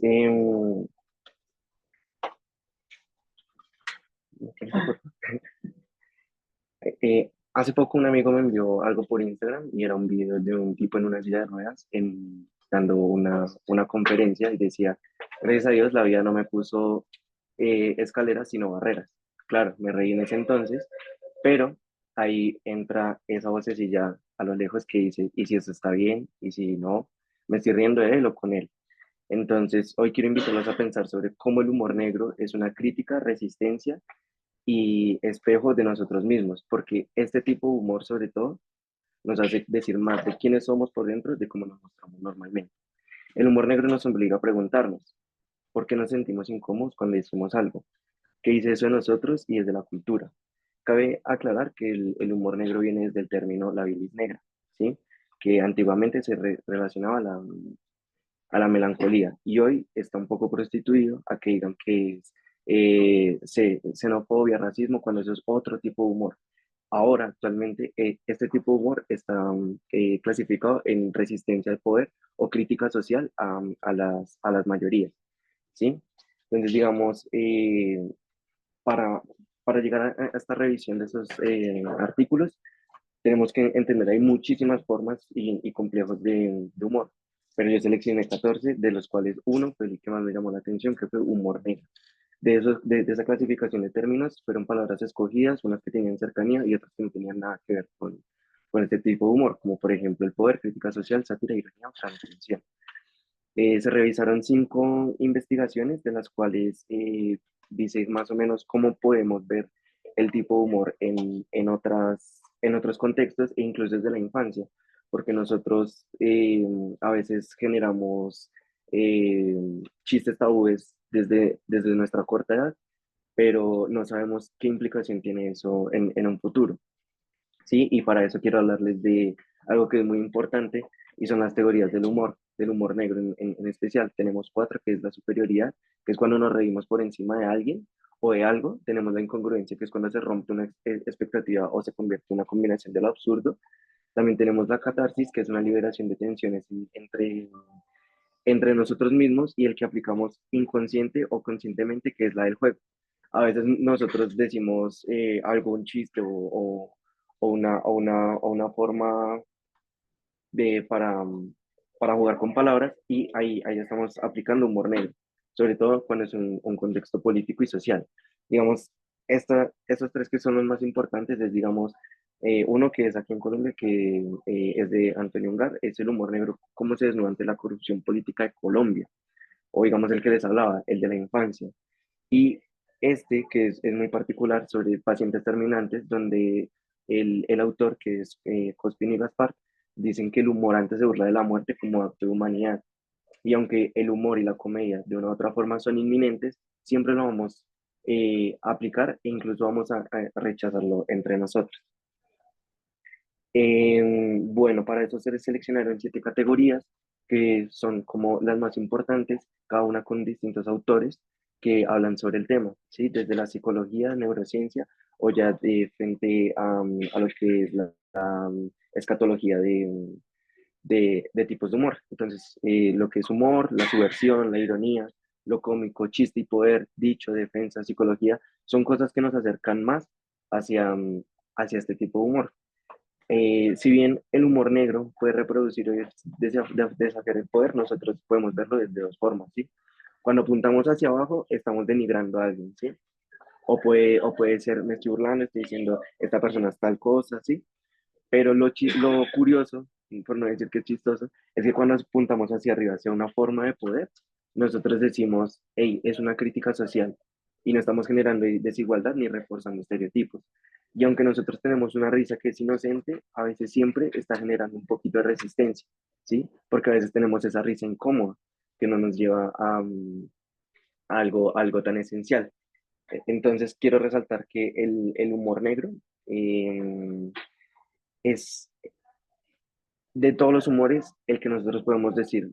hace poco un amigo me envió algo por Instagram y era un video de un tipo en una silla de ruedas dando una conferencia y decía, gracias a Dios la vida no me puso escaleras sino barreras. Claro, me reí en ese entonces, pero ahí entra esa vocecilla a lo lejos que dice, ¿y si eso está bien? ¿Y si no? ¿Me estoy riendo de él o con él? Entonces, hoy quiero invitarlos a pensar sobre cómo el humor negro es una crítica, resistencia y espejo de nosotros mismos, porque este tipo de humor, sobre todo, nos hace decir más de quiénes somos por dentro de cómo nos mostramos normalmente. El humor negro nos obliga a preguntarnos por qué nos sentimos incómodos cuando decimos algo, qué dice eso de nosotros y desde la cultura. Cabe aclarar que el humor negro viene desde el término la bilis negra, ¿sí? Que antiguamente se relacionaba a la melancolía y hoy está un poco prostituido a que digan que es xenofobia, racismo, cuando eso es otro tipo de humor. Ahora, actualmente, este tipo de humor está clasificado en resistencia al poder o crítica social a las mayorías, ¿sí? Entonces, digamos, para llegar a esta revisión de esos artículos, tenemos que entender, hay muchísimas formas y complejos de humor, pero yo seleccioné 14, de los cuales uno fue el que más me llamó la atención, que fue humor negro. De esa clasificación de términos fueron palabras escogidas, unas que tenían cercanía y otras que no tenían nada que ver con este tipo de humor, como por ejemplo el poder, crítica social, sátira, ironía o transgresión. Se revisaron 5 investigaciones, de las cuales dice más o menos cómo podemos ver el tipo de humor en otros contextos e incluso desde la infancia, porque nosotros a veces generamos eh, chistes tabúes desde nuestra corta edad, pero no sabemos qué implicación tiene eso en un futuro. ¿Sí? Y para eso quiero hablarles de algo que es muy importante y son las teorías del humor negro en especial. Tenemos cuatro, que es la superioridad, que es cuando nos reímos por encima de alguien o de algo. Tenemos la incongruencia, que es cuando se rompe una expectativa o se convierte en una combinación de lo absurdo. También tenemos la catarsis, que es una liberación de tensiones entre nosotros mismos y el que aplicamos inconsciente o conscientemente, que es la del juego. A veces nosotros decimos algo, un chiste o una forma para jugar con palabras y ahí estamos aplicando humor negro, sobre todo cuando es un contexto político y social. Digamos, estos tres que son los más importantes es, digamos, uno que es aquí en Colombia, que es de Antonio Ungar, es el humor negro, cómo se desnuda ante la corrupción política de Colombia, o digamos el que les hablaba, el de la infancia. Y este, que es muy particular, sobre pacientes terminantes, donde el autor, que es Cospin y Gaspar, dicen que el humor antes se burla de la muerte como acto de humanidad. Y aunque el humor y la comedia de una u otra forma son inminentes, siempre lo vamos a aplicar e incluso vamos a rechazarlo entre nosotros. Bueno, para eso se seleccionaron 7 categorías que son como las más importantes, cada una con distintos autores que hablan sobre el tema, ¿sí? Desde la psicología, neurociencia o ya de frente a lo que es la escatología de tipos de humor. Entonces, lo que es humor, la subversión, la ironía, lo cómico, chiste y poder, dicho, defensa, psicología, son cosas que nos acercan más hacia este tipo de humor. Si bien el humor negro puede reproducir o desafiar el poder, nosotros podemos verlo desde dos formas, ¿sí? Cuando apuntamos hacia abajo, estamos denigrando a alguien, ¿sí? O puede ser, me estoy burlando, estoy diciendo, esta persona es tal cosa, ¿sí? Pero lo curioso, y por no decir que es chistoso, es que cuando apuntamos hacia arriba, hacia una forma de poder, nosotros decimos, hey, es una crítica social y no estamos generando desigualdad ni reforzando estereotipos. Y aunque nosotros tenemos una risa que es inocente, a veces siempre está generando un poquito de resistencia, ¿sí? Porque a veces tenemos esa risa incómoda que no nos lleva a algo tan esencial. Entonces quiero resaltar que el humor negro eh, es de todos los humores el que nosotros podemos decir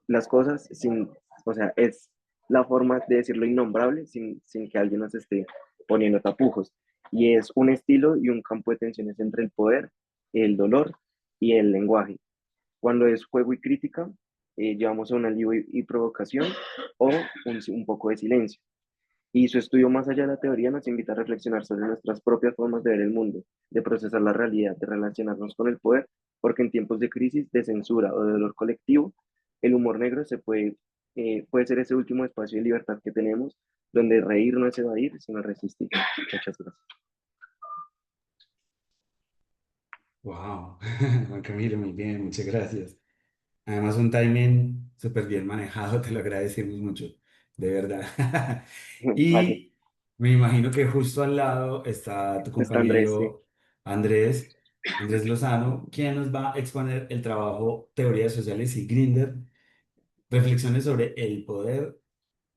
las cosas sin, o sea, es la forma de decirlo innombrable sin que alguien nos esté poniendo tapujos. Y es un estilo y un campo de tensiones entre el poder, el dolor y el lenguaje. Cuando es juego y crítica, llevamos a un alivio y provocación o un poco de silencio. Y su estudio más allá de la teoría nos invita a reflexionar sobre nuestras propias formas de ver el mundo, de procesar la realidad, de relacionarnos con el poder, porque en tiempos de crisis, de censura o de dolor colectivo, el humor negro puede ser ese último espacio de libertad que tenemos, donde reír no es evadir, sino resistir. Muchas gracias. Wow, Juan Camilo, muy bien, muchas gracias. Además, un timing súper bien manejado, te lo agradecemos mucho, de verdad. Vale, Y me imagino que justo al lado está tu está Andrés, sí. compañero Andrés, Andrés Lozano, quien nos va a exponer el trabajo Teorías Sociales y Grindr, reflexiones sobre el poder,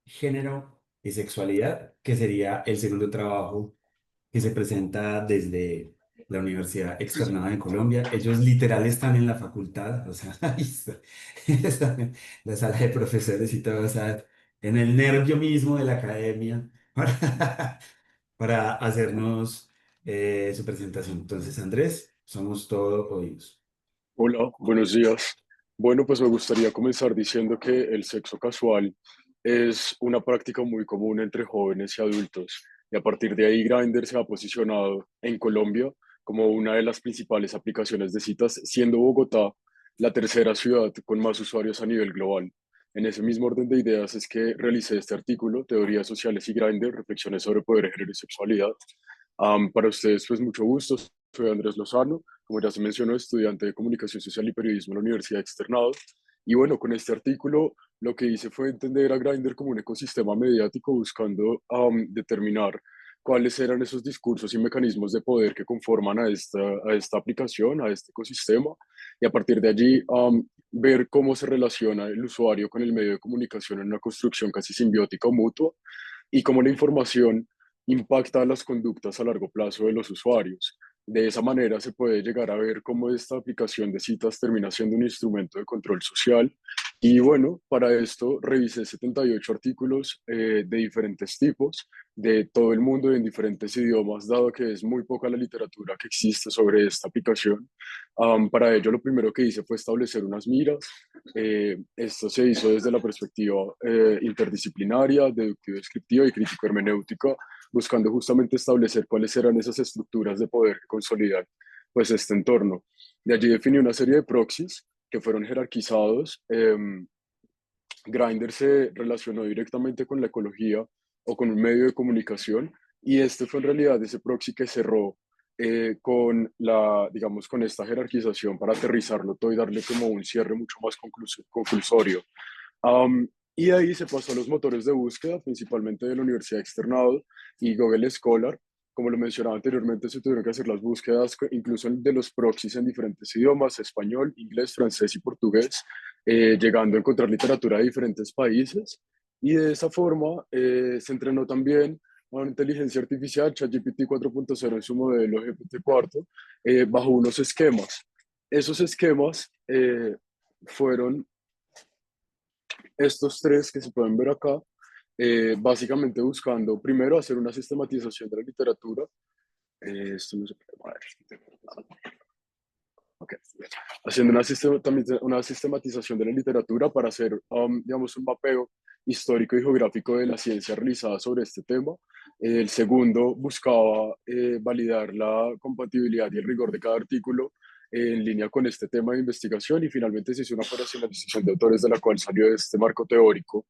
género y sexualidad, que sería el segundo trabajo que se presenta desde la Universidad Externada de Colombia. Ellos literal están en la facultad, o sea, ahí están en la sala de profesores y todo, o sea, en el nervio mismo de la academia para hacernos su presentación. Entonces, Andrés, somos todo oídos. Hola, buenos días. Bueno, pues me gustaría comenzar diciendo que el sexo casual es una práctica muy común entre jóvenes y adultos. Y a partir de ahí, Grindr se ha posicionado en Colombia como una de las principales aplicaciones de citas, siendo Bogotá la tercera ciudad con más usuarios a nivel global. En ese mismo orden de ideas es que realicé este artículo, Teorías Sociales y Grindr, Reflexiones sobre Poder, Género y Sexualidad. Para ustedes, pues mucho gusto. Soy Andrés Lozano, como ya se mencionó, estudiante de Comunicación Social y Periodismo en la Universidad Externado. Y bueno, con este artículo lo que hice fue entender a Grindr como un ecosistema mediático buscando determinar cuáles eran esos discursos y mecanismos de poder que conforman a esta aplicación, a este ecosistema, y a partir de allí ver cómo se relaciona el usuario con el medio de comunicación en una construcción casi simbiótica o mutua, y cómo la información impacta las conductas a largo plazo de los usuarios. De esa manera se puede llegar a ver cómo esta aplicación de citas termina siendo un instrumento de control social. Y bueno, para esto revisé 78 artículos de diferentes tipos, de todo el mundo y en diferentes idiomas, dado que es muy poca la literatura que existe sobre esta aplicación. Para ello, lo primero que hice fue establecer unas miras. Esto se hizo desde la perspectiva interdisciplinaria, deductivo-descriptiva y crítico-hermenéutica, buscando justamente establecer cuáles eran esas estructuras de poder que consolidan pues este entorno. De allí definí una serie de proxies que fueron jerarquizados. Grindr se relacionó directamente con la ecología o con un medio de comunicación, y este fue en realidad ese proxy que cerró con digamos, con esta jerarquización para aterrizarlo todo y darle como un cierre mucho más conclusorio. Y de ahí se pasó a los motores de búsqueda, principalmente de la Universidad Externado y Google Scholar. Como lo mencionaba anteriormente, se tuvieron que hacer las búsquedas incluso de los proxies en diferentes idiomas: español, inglés, francés y portugués, llegando a encontrar literatura de diferentes países. Y de esa forma se entrenó también una inteligencia artificial, ChatGPT 4.0 en su modelo GPT-4, bajo unos esquemas. Esos esquemas fueron estos tres que se pueden ver acá, básicamente buscando primero hacer una sistematización de la literatura. Esto no se puede ver. Okay. Haciendo una sistematización de la literatura para hacer, digamos, un mapeo histórico y geográfico de la ciencia realizada sobre este tema. El segundo buscaba validar la compatibilidad y el rigor de cada artículo en línea con este tema de investigación, y finalmente se hizo una operacionalización de autores de la cual salió este marco teórico,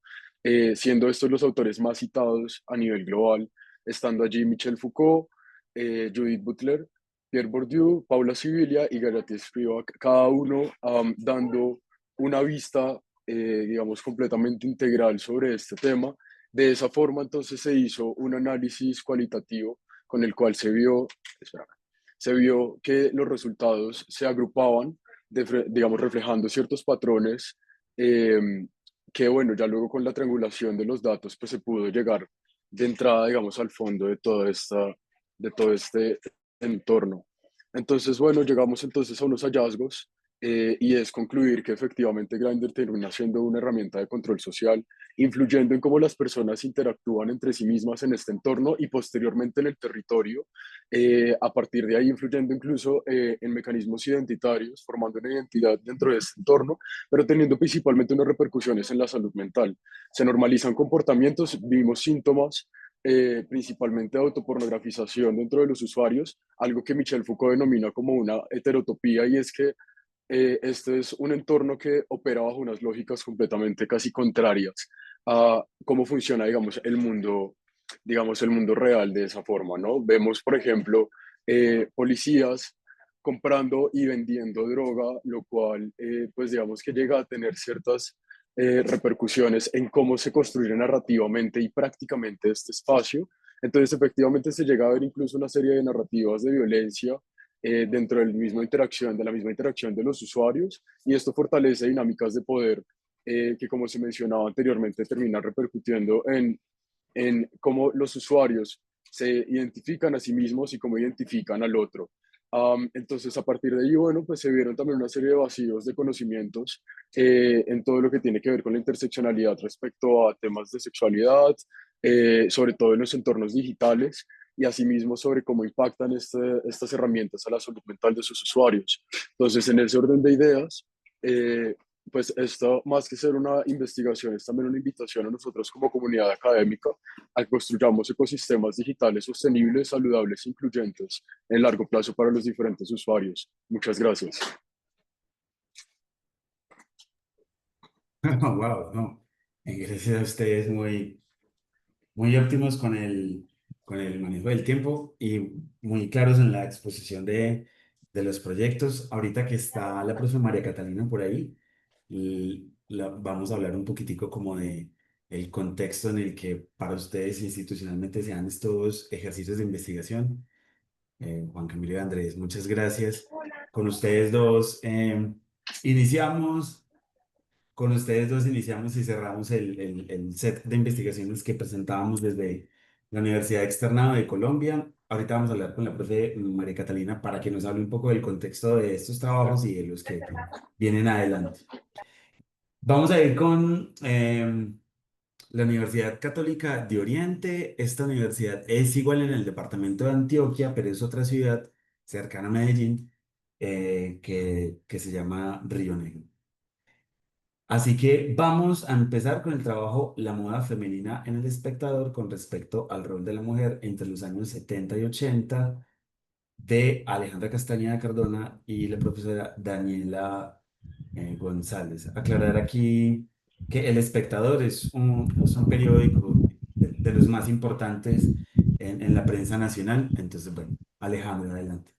siendo estos los autores más citados a nivel global, estando allí Michel Foucault, Judith Butler, Pierre Bourdieu, Paula Sibilia y Gayatri Spivak, cada uno dando una vista, digamos, completamente integral sobre este tema. De esa forma, entonces, se hizo un análisis cualitativo con el cual se vio que los resultados se agrupaban, digamos, reflejando ciertos patrones, que, bueno, ya luego con la triangulación de los datos, pues se pudo llegar de entrada, digamos, al fondo de todo este entorno. Entonces, bueno, llegamos entonces a unos hallazgos, y es concluir que efectivamente Grindr termina siendo una herramienta de control social, influyendo en cómo las personas interactúan entre sí mismas en este entorno y posteriormente en el territorio, a partir de ahí influyendo incluso en mecanismos identitarios, formando una identidad dentro de este entorno, pero teniendo principalmente unas repercusiones en la salud mental. Se normalizan comportamientos, vimos síntomas, principalmente de autopornografización dentro de los usuarios, algo que Michel Foucault denomina como una heterotopía, y es que este es un entorno que opera bajo unas lógicas completamente casi contrarias a cómo funciona, digamos, el mundo real de esa forma, ¿no? Vemos, por ejemplo, policías comprando y vendiendo droga, lo cual, pues digamos que llega a tener ciertas repercusiones en cómo se construye narrativamente y prácticamente este espacio. Entonces, efectivamente, se llega a ver incluso una serie de narrativas de violencia dentro del mismo interacción, de la misma interacción de los usuarios, y esto fortalece dinámicas de poder que, como se mencionaba anteriormente, termina repercutiendo en cómo los usuarios se identifican a sí mismos y cómo identifican al otro. Entonces, a partir de ahí, bueno, pues se vieron también una serie de vacíos de conocimientos en todo lo que tiene que ver con la interseccionalidad respecto a temas de sexualidad, sobre todo en los entornos digitales, y asimismo sobre cómo impactan estas herramientas a la salud mental de sus usuarios. Entonces, en ese orden de ideas, pues esto, más que ser una investigación, es también una invitación a nosotros como comunidad académica a que construyamos ecosistemas digitales sostenibles, saludables e incluyentes en largo plazo para los diferentes usuarios. Muchas gracias. Wow, no. Gracias a ustedes, muy óptimos con el manejo del tiempo y muy claros en la exposición de los proyectos. Ahorita que está la profesora María Catalina por ahí, vamos a hablar un poquitico como el contexto en el que para ustedes institucionalmente se dan estos ejercicios de investigación. Juan Camilo y Andrés, muchas gracias. Con ustedes dos iniciamos, con ustedes dos iniciamos y cerramos el set de investigaciones que presentábamos desde la Universidad Externado de Colombia. Ahorita vamos a hablar con la profe María Catalina para que nos hable un poco del contexto de estos trabajos y de los que vienen adelante. Vamos a ir con la Universidad Católica de Oriente. Esta universidad es igual en el departamento de Antioquia, pero es otra ciudad cercana a Medellín que se llama Río Negro. Así que vamos a empezar con el trabajo La moda femenina en el espectador con respecto al rol de la mujer entre los años 70 y 80 de Alejandra Castañeda Cardona y la profesora Daniela González. Aclarar aquí que El Espectador es un periódico de los más importantes en la prensa nacional. Entonces, bueno, Alejandra, adelante.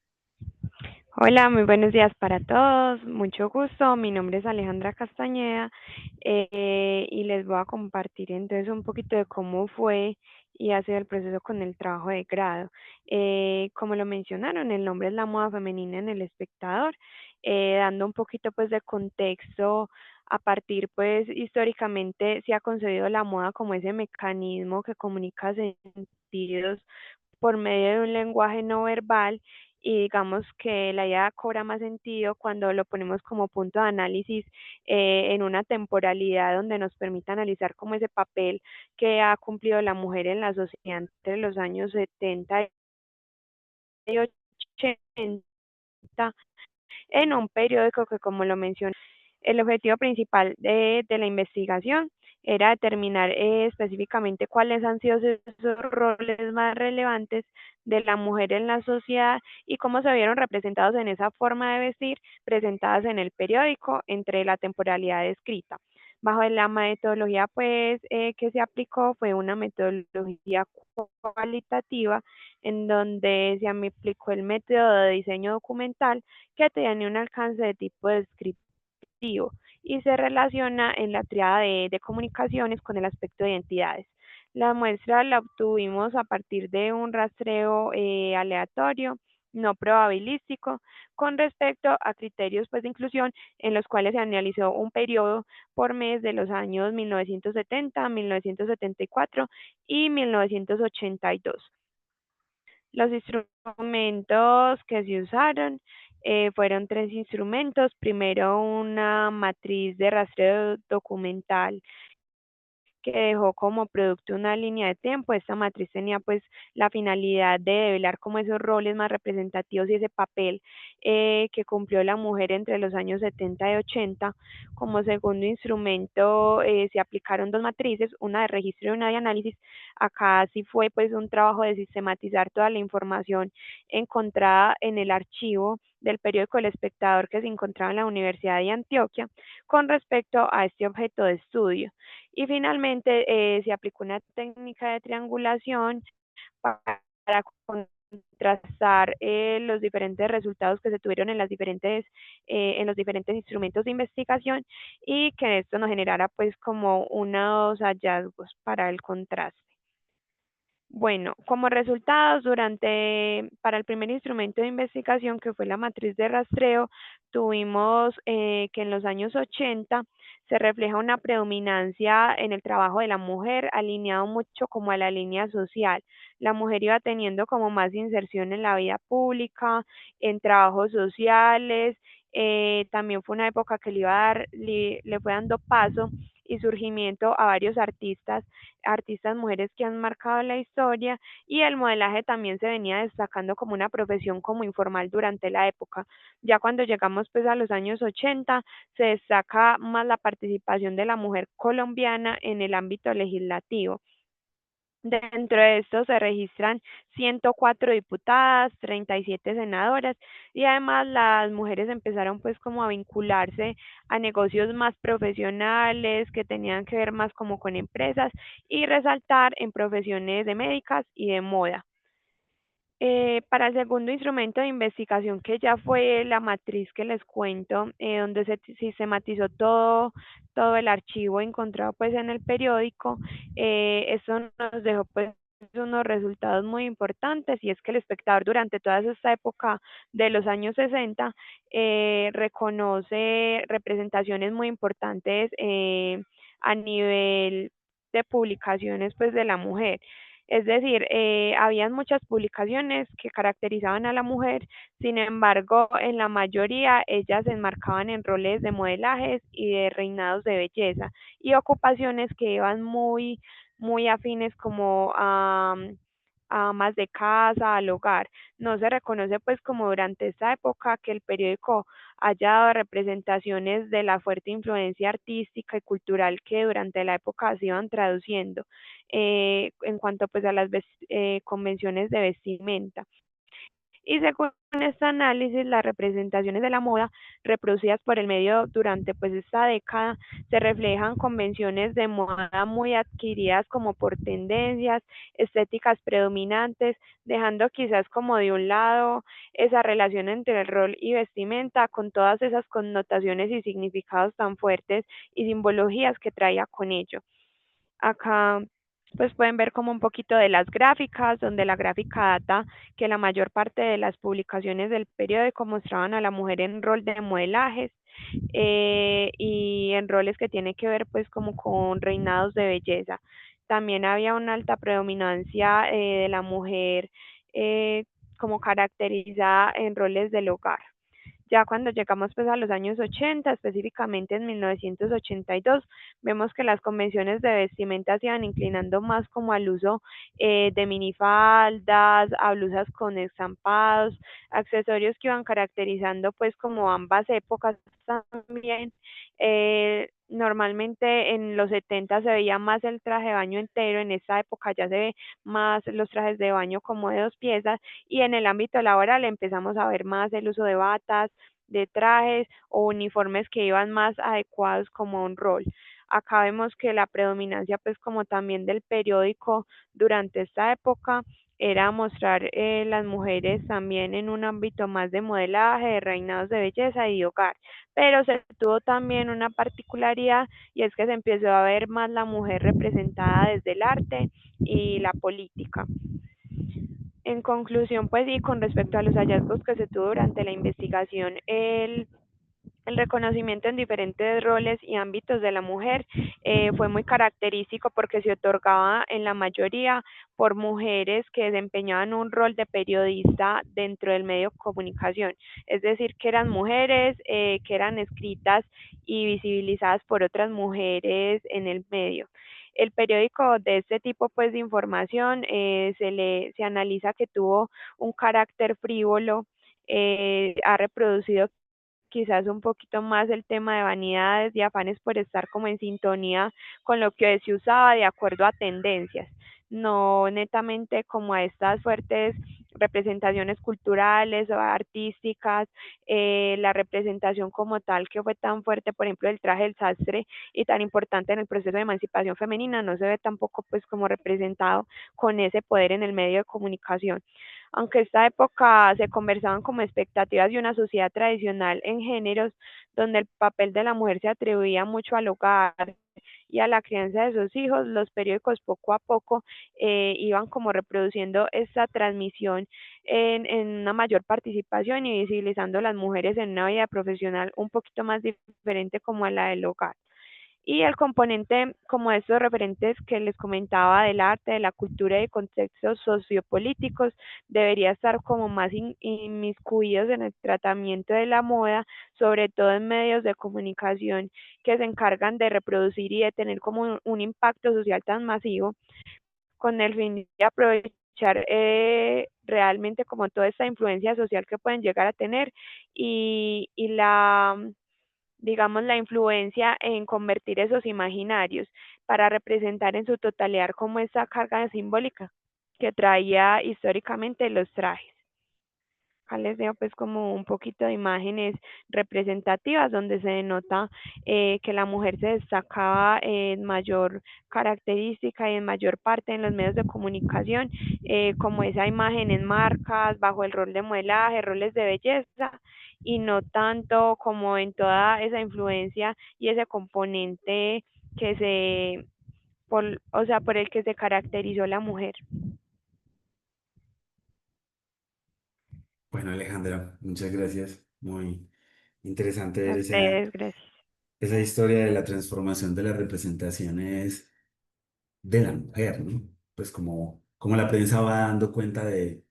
Hola, muy buenos días para todos. Mucho gusto. Mi nombre es Alejandra Castañeda y les voy a compartir entonces un poquito de cómo fue y ha sido el proceso con el trabajo de grado. Como lo mencionaron, el nombre es La moda femenina en el espectador, dando un poquito pues de contexto. A partir pues históricamente se ha concebido la moda como ese mecanismo que comunica sentidos por medio de un lenguaje no verbal, y digamos que la idea cobra más sentido cuando lo ponemos como punto de análisis en una temporalidad donde nos permita analizar como ese papel que ha cumplido la mujer en la sociedad entre los años 70 y 80 en un periódico que, como lo mencioné, el objetivo principal de la investigación era determinar específicamente cuáles han sido esos roles más relevantes de la mujer en la sociedad y cómo se vieron representados en esa forma de vestir presentadas en el periódico entre la temporalidad descrita. Bajo la metodología pues que se aplicó fue una metodología cualitativa en donde se aplicó el método de diseño documental que tenía un alcance de tipo descriptivo y se relaciona en la triada de comunicaciones con el aspecto de identidades. La muestra la obtuvimos a partir de un rastreo aleatorio, no probabilístico, con respecto a criterios pues, de inclusión en los cuales se analizó un periodo por mes de los años 1970, 1974 y 1982. Los instrumentos que se usaron fueron tres instrumentos. Primero, una matriz de rastreo documental que dejó como producto una línea de tiempo. Esta matriz tenía pues la finalidad de develar como esos roles más representativos y ese papel que cumplió la mujer entre los años 70 y 80. Como segundo instrumento se aplicaron dos matrices, una de registro y una de análisis. Acá sí fue pues un trabajo de sistematizar toda la información encontrada en el archivo del periódico El Espectador que se encontraba en la Universidad de Antioquia con respecto a este objeto de estudio. Y finalmente se aplicó una técnica de triangulación para contrastar los diferentes resultados que se tuvieron en en los diferentes instrumentos de investigación y que esto nos generara pues como unos hallazgos para el contraste. Bueno, como resultados, para el primer instrumento de investigación, que fue la matriz de rastreo, tuvimos que en los años 80 se refleja una predominancia en el trabajo de la mujer, alineado mucho como a la línea social. La mujer iba teniendo como más inserción en la vida pública, en trabajos sociales. También fue una época que le fue dando paso y surgimiento a varios artistas mujeres que han marcado la historia, y el modelaje también se venía destacando como una profesión como informal durante la época. Ya cuando llegamos pues a los años 80 se destaca más la participación de la mujer colombiana en el ámbito legislativo. Dentro de esto se registran 104 diputadas, 37 senadoras, y además las mujeres empezaron pues como a vincularse a negocios más profesionales que tenían que ver más como con empresas y resaltar en profesiones de médicas y de moda. Para el segundo instrumento de investigación, que ya fue la matriz que les cuento, donde se sistematizó todo el archivo encontrado pues en el periódico, eso nos dejó pues unos resultados muy importantes, y es que el espectador durante toda esta época de los años 60 reconoce representaciones muy importantes a nivel de publicaciones pues de la mujer. Es decir, habían muchas publicaciones que caracterizaban a la mujer. Sin embargo, en la mayoría ellas se enmarcaban en roles de modelajes y de reinados de belleza, y ocupaciones que iban muy afines como a amas de casa, al hogar. No se reconoce pues como durante esta época que el periódico haya dado representaciones de la fuerte influencia artística y cultural que durante la época se iban traduciendo en cuanto pues a las convenciones de vestimenta. Y según este análisis, las representaciones de la moda reproducidas por el medio durante pues esta década se reflejan convenciones de moda muy adquiridas como por tendencias estéticas predominantes, dejando quizás como de un lado esa relación entre el rol y vestimenta, con todas esas connotaciones y significados tan fuertes y simbologías que traía con ello. Acá pues pueden ver como un poquito de las gráficas, donde la gráfica data que la mayor parte de las publicaciones del periódico mostraban a la mujer en rol de modelajes y en roles que tienen que ver pues como con reinados de belleza. También había una alta predominancia de la mujer como caracterizada en roles del hogar. Ya cuando llegamos pues a los años 80, específicamente en 1982, vemos que las convenciones de vestimenta se iban inclinando más como al uso de minifaldas, a blusas con estampados, accesorios que iban caracterizando pues como ambas épocas también. Normalmente en los 70 se veía más el traje de baño entero, en esta época ya se ve más los trajes de baño como de 2 piezas, y en el ámbito laboral empezamos a ver más el uso de batas, de trajes o uniformes que iban más adecuados como a un rol. Acá vemos que la predominancia pues como también del periódico durante esta época era mostrar las mujeres también en un ámbito más de modelaje, de reinados de belleza y hogar. Pero se tuvo también una particularidad, y es que se empezó a ver más la mujer representada desde el arte y la política. En conclusión, pues y con respecto a los hallazgos que se tuvo durante la investigación, el reconocimiento en diferentes roles y ámbitos de la mujer fue muy característico, porque se otorgaba en la mayoría por mujeres que desempeñaban un rol de periodista dentro del medio de comunicación, es decir, que eran mujeres que eran escritas y visibilizadas por otras mujeres en el medio. El periódico de este tipo pues de información se analiza que tuvo un carácter frívolo, ha reproducido quizás un poquito más el tema de vanidades y afanes por estar como en sintonía con lo que se usaba de acuerdo a tendencias, no netamente como a estas fuertes representaciones culturales o artísticas, la representación como tal que fue tan fuerte, por ejemplo, el traje del sastre, y tan importante en el proceso de emancipación femenina, no se ve tampoco pues como representado con ese poder en el medio de comunicación. Aunque esta época se conversaban como expectativas de una sociedad tradicional en géneros, donde el papel de la mujer se atribuía mucho al hogar y a la crianza de sus hijos, los periódicos poco a poco iban como reproduciendo esta transmisión en una mayor participación y visibilizando a las mujeres en una vida profesional un poquito más diferente como a la del hogar. Y el componente como estos referentes que les comentaba del arte, de la cultura y de contextos sociopolíticos debería estar como más inmiscuidos en el tratamiento de la moda, sobre todo en medios de comunicación que se encargan de reproducir y de tener como un impacto social tan masivo, con el fin de aprovechar realmente como toda esta influencia social que pueden llegar a tener, y la digamos, la influencia en convertir esos imaginarios para representar en su totalidad como esa carga simbólica que traía históricamente los trajes. acá les dejo pues como un poquito de imágenes representativas donde se denota que la mujer se destacaba en mayor característica y en mayor parte en los medios de comunicación, como esa imagen en marcas, bajo el rol de modelaje, roles de belleza, y no tanto como en toda esa influencia y ese componente que o sea, por el que se caracterizó la mujer. Bueno, Alejandra, muchas gracias. Muy interesante A ver ustedes, gracias. esa historia de la transformación de las representaciones de la mujer, ¿no? Pues como la prensa va dando cuenta de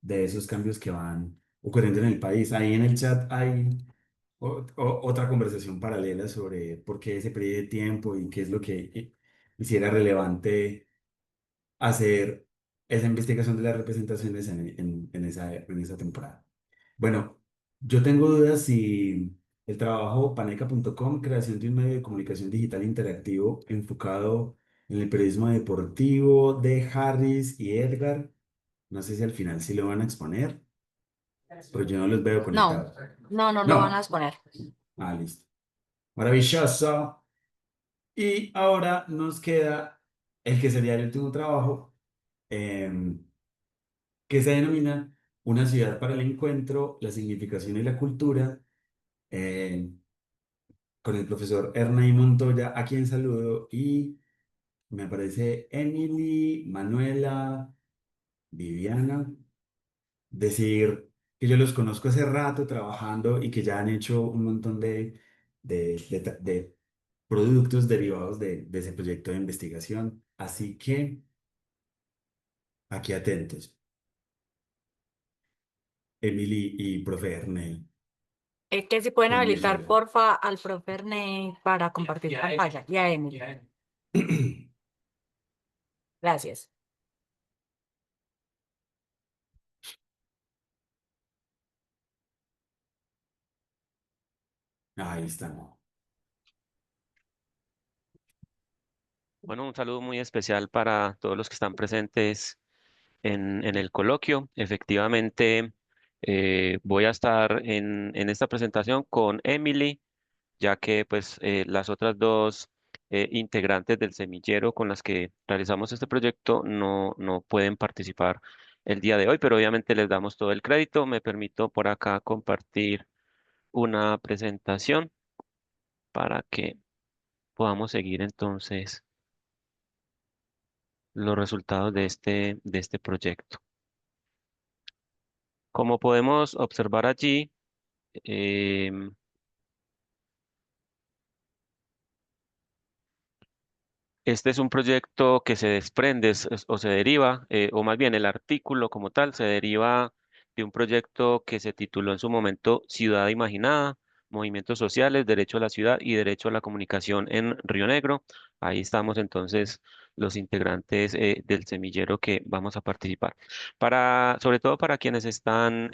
esos cambios que van ocurriendo en el país. Ahí en el chat hay otra conversación paralela sobre por qué ese periodo de tiempo y qué es lo que hiciera relevante hacer esa investigación de las representaciones en esa temporada. Bueno, yo tengo dudas si el trabajo paneca.com, creación de un medio de comunicación digital interactivo enfocado en el periodismo deportivo de Harris y Edgar, no sé si al final sí lo van a exponer, pero yo no los veo No, conectados. no lo van a No. exponer. Ah, listo. Maravilloso. Y ahora nos queda el que sería el último trabajo, em, que se denomina Una ciudad para el encuentro, la significación y la cultura, con el profesor Ernay Montoya, a quien saludo, y me aparece Emily, Manuela, Viviana, decir que yo los conozco hace rato trabajando y que ya han hecho un montón de productos derivados de ese proyecto de investigación. Así que aquí atentos, Emily y profe Ernay, Que si pueden con habilitar, Michelle. porfa, al profe Ernest para compartir pantalla. Y a Emily. Gracias. Ahí están. Bueno, un saludo muy especial para todos los que están presentes en el coloquio. Efectivamente, voy a estar en esta presentación con Emily, ya que pues las otras dos integrantes del semillero con las que realizamos este proyecto no pueden participar el día de hoy, pero obviamente les damos todo el crédito. Me permito por acá compartir una presentación para que podamos seguir entonces los resultados de este proyecto. Como podemos observar allí, em, este es un proyecto que se desprende o se deriva, o más bien el artículo como tal, se deriva de un proyecto que se tituló en su momento Ciudad Imaginada, Movimientos Sociales, Derecho a la Ciudad y Derecho a la Comunicación en Río Negro. Ahí estamos entonces los integrantes del semillero que vamos a participar. Sobre todo para quienes están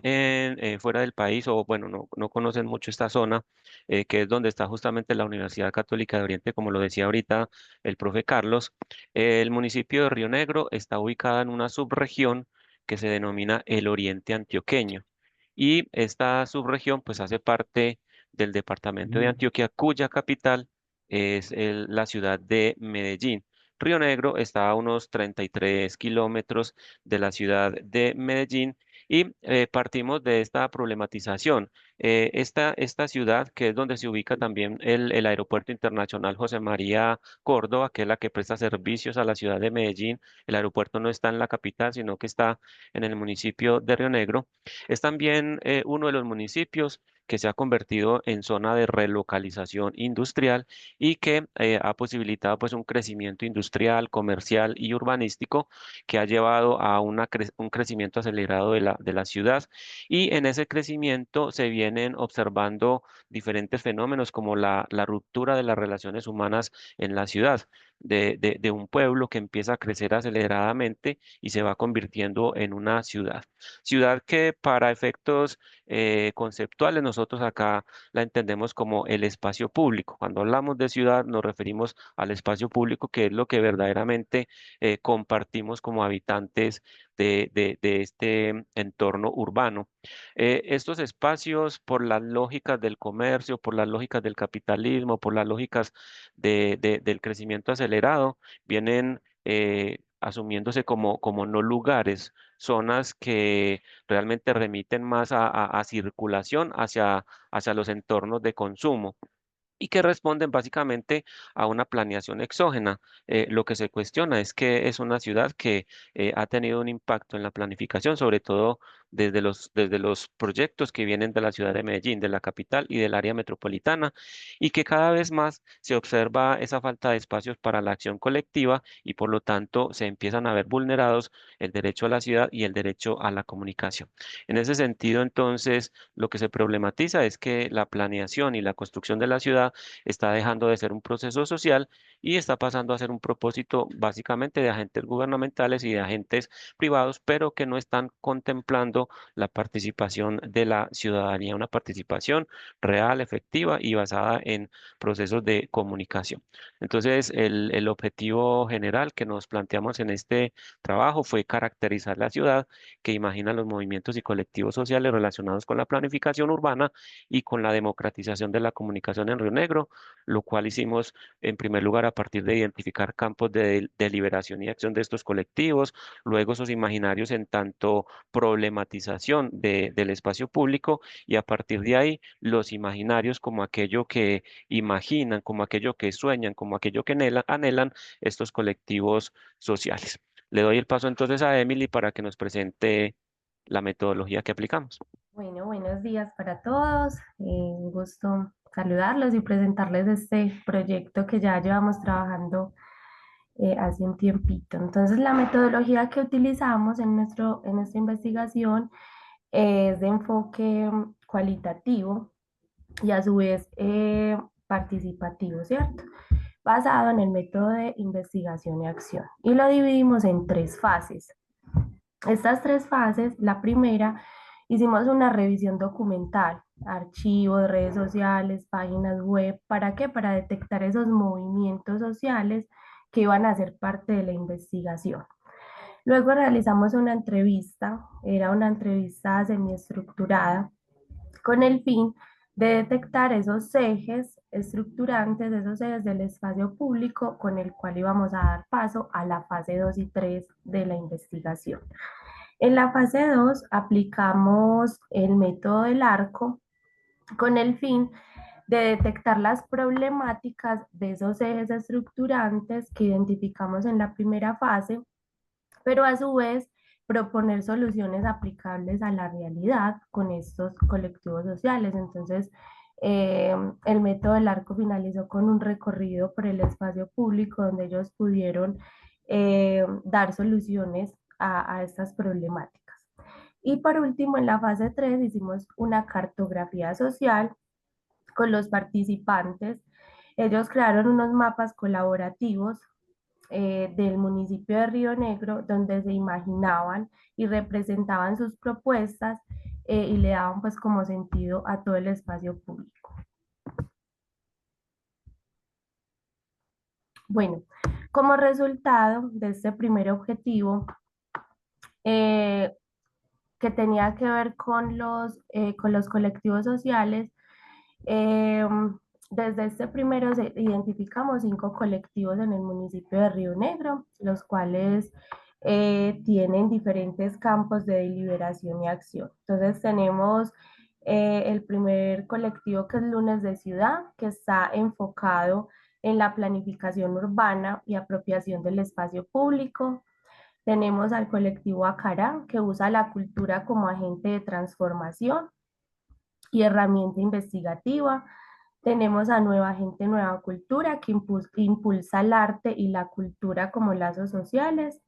fuera del país o bueno, no conocen mucho esta zona, que es donde está justamente la Universidad Católica de Oriente, como lo decía ahorita el profe Carlos. El municipio de Río Negro está ubicado en una subregión que se denomina el Oriente Antioqueño. Y esta subregión pues hace parte del departamento de Antioquia, cuya capital es la ciudad de Medellín. Río Negro está a unos 33 kilómetros de la ciudad de Medellín y partimos de esta problematización. Esta ciudad, que es donde se ubica también el Aeropuerto Internacional José María Córdoba, que es la que presta servicios a la ciudad de Medellín. El aeropuerto no está en la capital, sino que está en el municipio de Río Negro. Es también uno de los municipios que se ha convertido en zona de relocalización industrial y que ha posibilitado pues un crecimiento industrial, comercial y urbanístico que ha llevado a un crecimiento acelerado de la ciudad. Y en ese crecimiento se vienen observando diferentes fenómenos como la ruptura de las relaciones humanas en la ciudad, de un pueblo que empieza a crecer aceleradamente y se va convirtiendo en una ciudad. Ciudad que para efectos conceptuales nosotros acá la entendemos como el espacio público. Cuando hablamos de ciudad nos referimos al espacio público, que es lo que verdaderamente compartimos como habitantes de este entorno urbano. Estos espacios, por las lógicas del comercio, por las lógicas del capitalismo, por las lógicas del crecimiento acelerado, vienen asumiéndose como no lugares, zonas que realmente remiten más a circulación hacia los entornos de consumo y que responden básicamente a una planeación exógena. Lo que se cuestiona es que es una ciudad que ha tenido un impacto en la planificación, sobre todo desde los proyectos que vienen de la ciudad de Medellín, de la capital y del área metropolitana, y que cada vez más se observa esa falta de espacios para la acción colectiva y por lo tanto se empiezan a ver vulnerados el derecho a la ciudad y el derecho a la comunicación. En ese sentido, entonces, lo que se problematiza es que la planeación y la construcción de la ciudad está dejando de ser un proceso social y está pasando a ser un propósito básicamente de agentes gubernamentales y de agentes privados, pero que no están contemplando la participación de la ciudadanía, una participación real, efectiva y basada en procesos de comunicación. Entonces, el objetivo general que nos planteamos en este trabajo fue caracterizar la ciudad que imagina los movimientos y colectivos sociales relacionados con la planificación urbana y con la democratización de la comunicación en Río Negro, lo cual hicimos en primer lugar a partir de identificar campos de deliberación y acción de estos colectivos, luego esos imaginarios en tanto problematización del espacio público y a partir de ahí los imaginarios como aquello que imaginan, como aquello que sueñan, como aquello que anhelan estos colectivos sociales. Le doy el paso entonces a Emily para que nos presente la metodología que aplicamos. Bueno, buenos días para todos. Un gusto saludarlos y presentarles este proyecto que ya llevamos trabajando hace un tiempito. Entonces, la metodología que utilizamos en nuestra investigación es de enfoque cualitativo y a su vez participativo, ¿cierto? Basado en el método de investigación y acción. Y lo dividimos en 3 fases. Estas 3 fases, la primera, hicimos una revisión documental, archivos, redes sociales, páginas web. ¿Para qué? Para detectar esos movimientos sociales que iban a ser parte de la investigación. Luego realizamos una entrevista, era una entrevista semiestructurada, con el fin de detectar esos ejes estructurantes, esos ejes del espacio público con el cual íbamos a dar paso a la fase 2 y 3 de la investigación. En la fase 2 aplicamos el método del arco con el fin de detectar las problemáticas de esos ejes estructurantes que identificamos en la primera fase, pero a su vez proponer soluciones aplicables a la realidad con estos colectivos sociales. Entonces, el método del arco finalizó con un recorrido por el espacio público donde ellos pudieron dar soluciones a estas problemáticas. Y por último, en la fase 3 hicimos una cartografía social con los participantes. Ellos crearon unos mapas colaborativos del municipio de Río Negro, donde se imaginaban y representaban sus propuestas y le daban pues como sentido a todo el espacio público. Bueno, como resultado de este primer objetivo, que tenía que ver con los colectivos sociales, desde este primero identificamos 5 colectivos en el municipio de Río Negro, los cuales tienen diferentes campos de deliberación y acción. Entonces tenemos el primer colectivo que es Lunes de Ciudad, que está enfocado en la planificación urbana y apropiación del espacio público. Tenemos al colectivo Acará, que usa la cultura como agente de transformación y herramienta investigativa. Tenemos a Nueva Gente, Nueva Cultura, que impulsa el arte y la cultura como lazos sociales.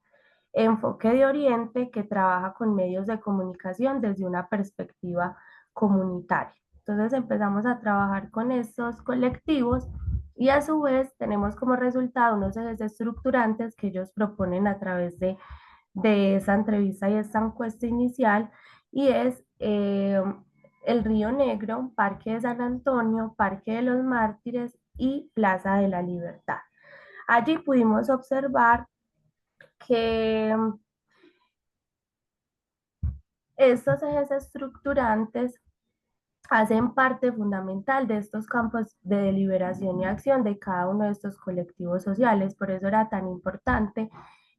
Enfoque de Oriente, que trabaja con medios de comunicación desde una perspectiva comunitaria. Entonces empezamos a trabajar con estos colectivos y a su vez tenemos como resultado unos ejes estructurantes que ellos proponen a través de esa entrevista y esta encuesta inicial, y es el Río Negro, Parque de San Antonio, Parque de los Mártires y Plaza de la Libertad. Allí pudimos observar que estos ejes estructurantes hacen parte fundamental de estos campos de deliberación y acción de cada uno de estos colectivos sociales. Por eso era tan importante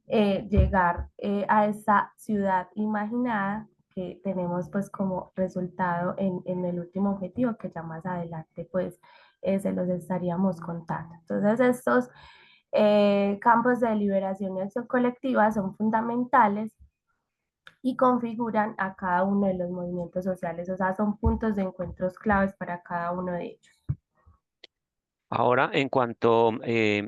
llegar a esa ciudad imaginada que tenemos pues como resultado en el último objetivo que ya más adelante pues se los estaríamos contando. Entonces estos campos de deliberación y acción colectiva son fundamentales y configuran a cada uno de los movimientos sociales, o sea, son puntos de encuentros claves para cada uno de ellos. Ahora, en cuanto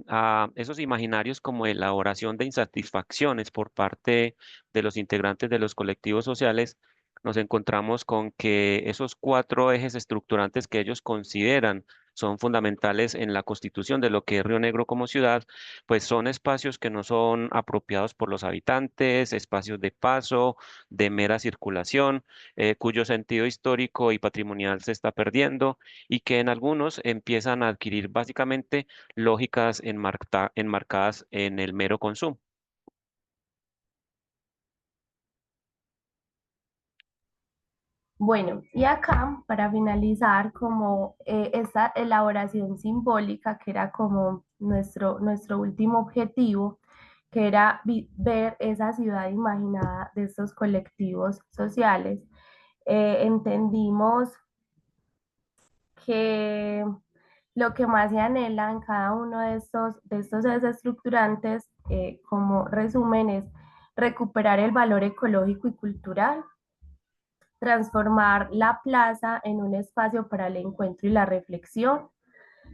a esos imaginarios como elaboración de insatisfacciones por parte de los integrantes de los colectivos sociales, nos encontramos con que esos cuatro ejes estructurantes que ellos consideran son fundamentales en la constitución de lo que es Río Negro como ciudad, pues son espacios que no son apropiados por los habitantes, espacios de paso, de mera circulación, cuyo sentido histórico y patrimonial se está perdiendo y que en algunos empiezan a adquirir básicamente lógicas enmarcadas en el mero consumo. Bueno, y acá para finalizar como esa elaboración simbólica que era como nuestro último objetivo, que era ver esa ciudad imaginada de estos colectivos sociales, entendimos que lo que más se anhela en cada uno de estos desestructurantes, como resumen, es recuperar el valor ecológico y cultural, transformar la plaza en un espacio para el encuentro y la reflexión,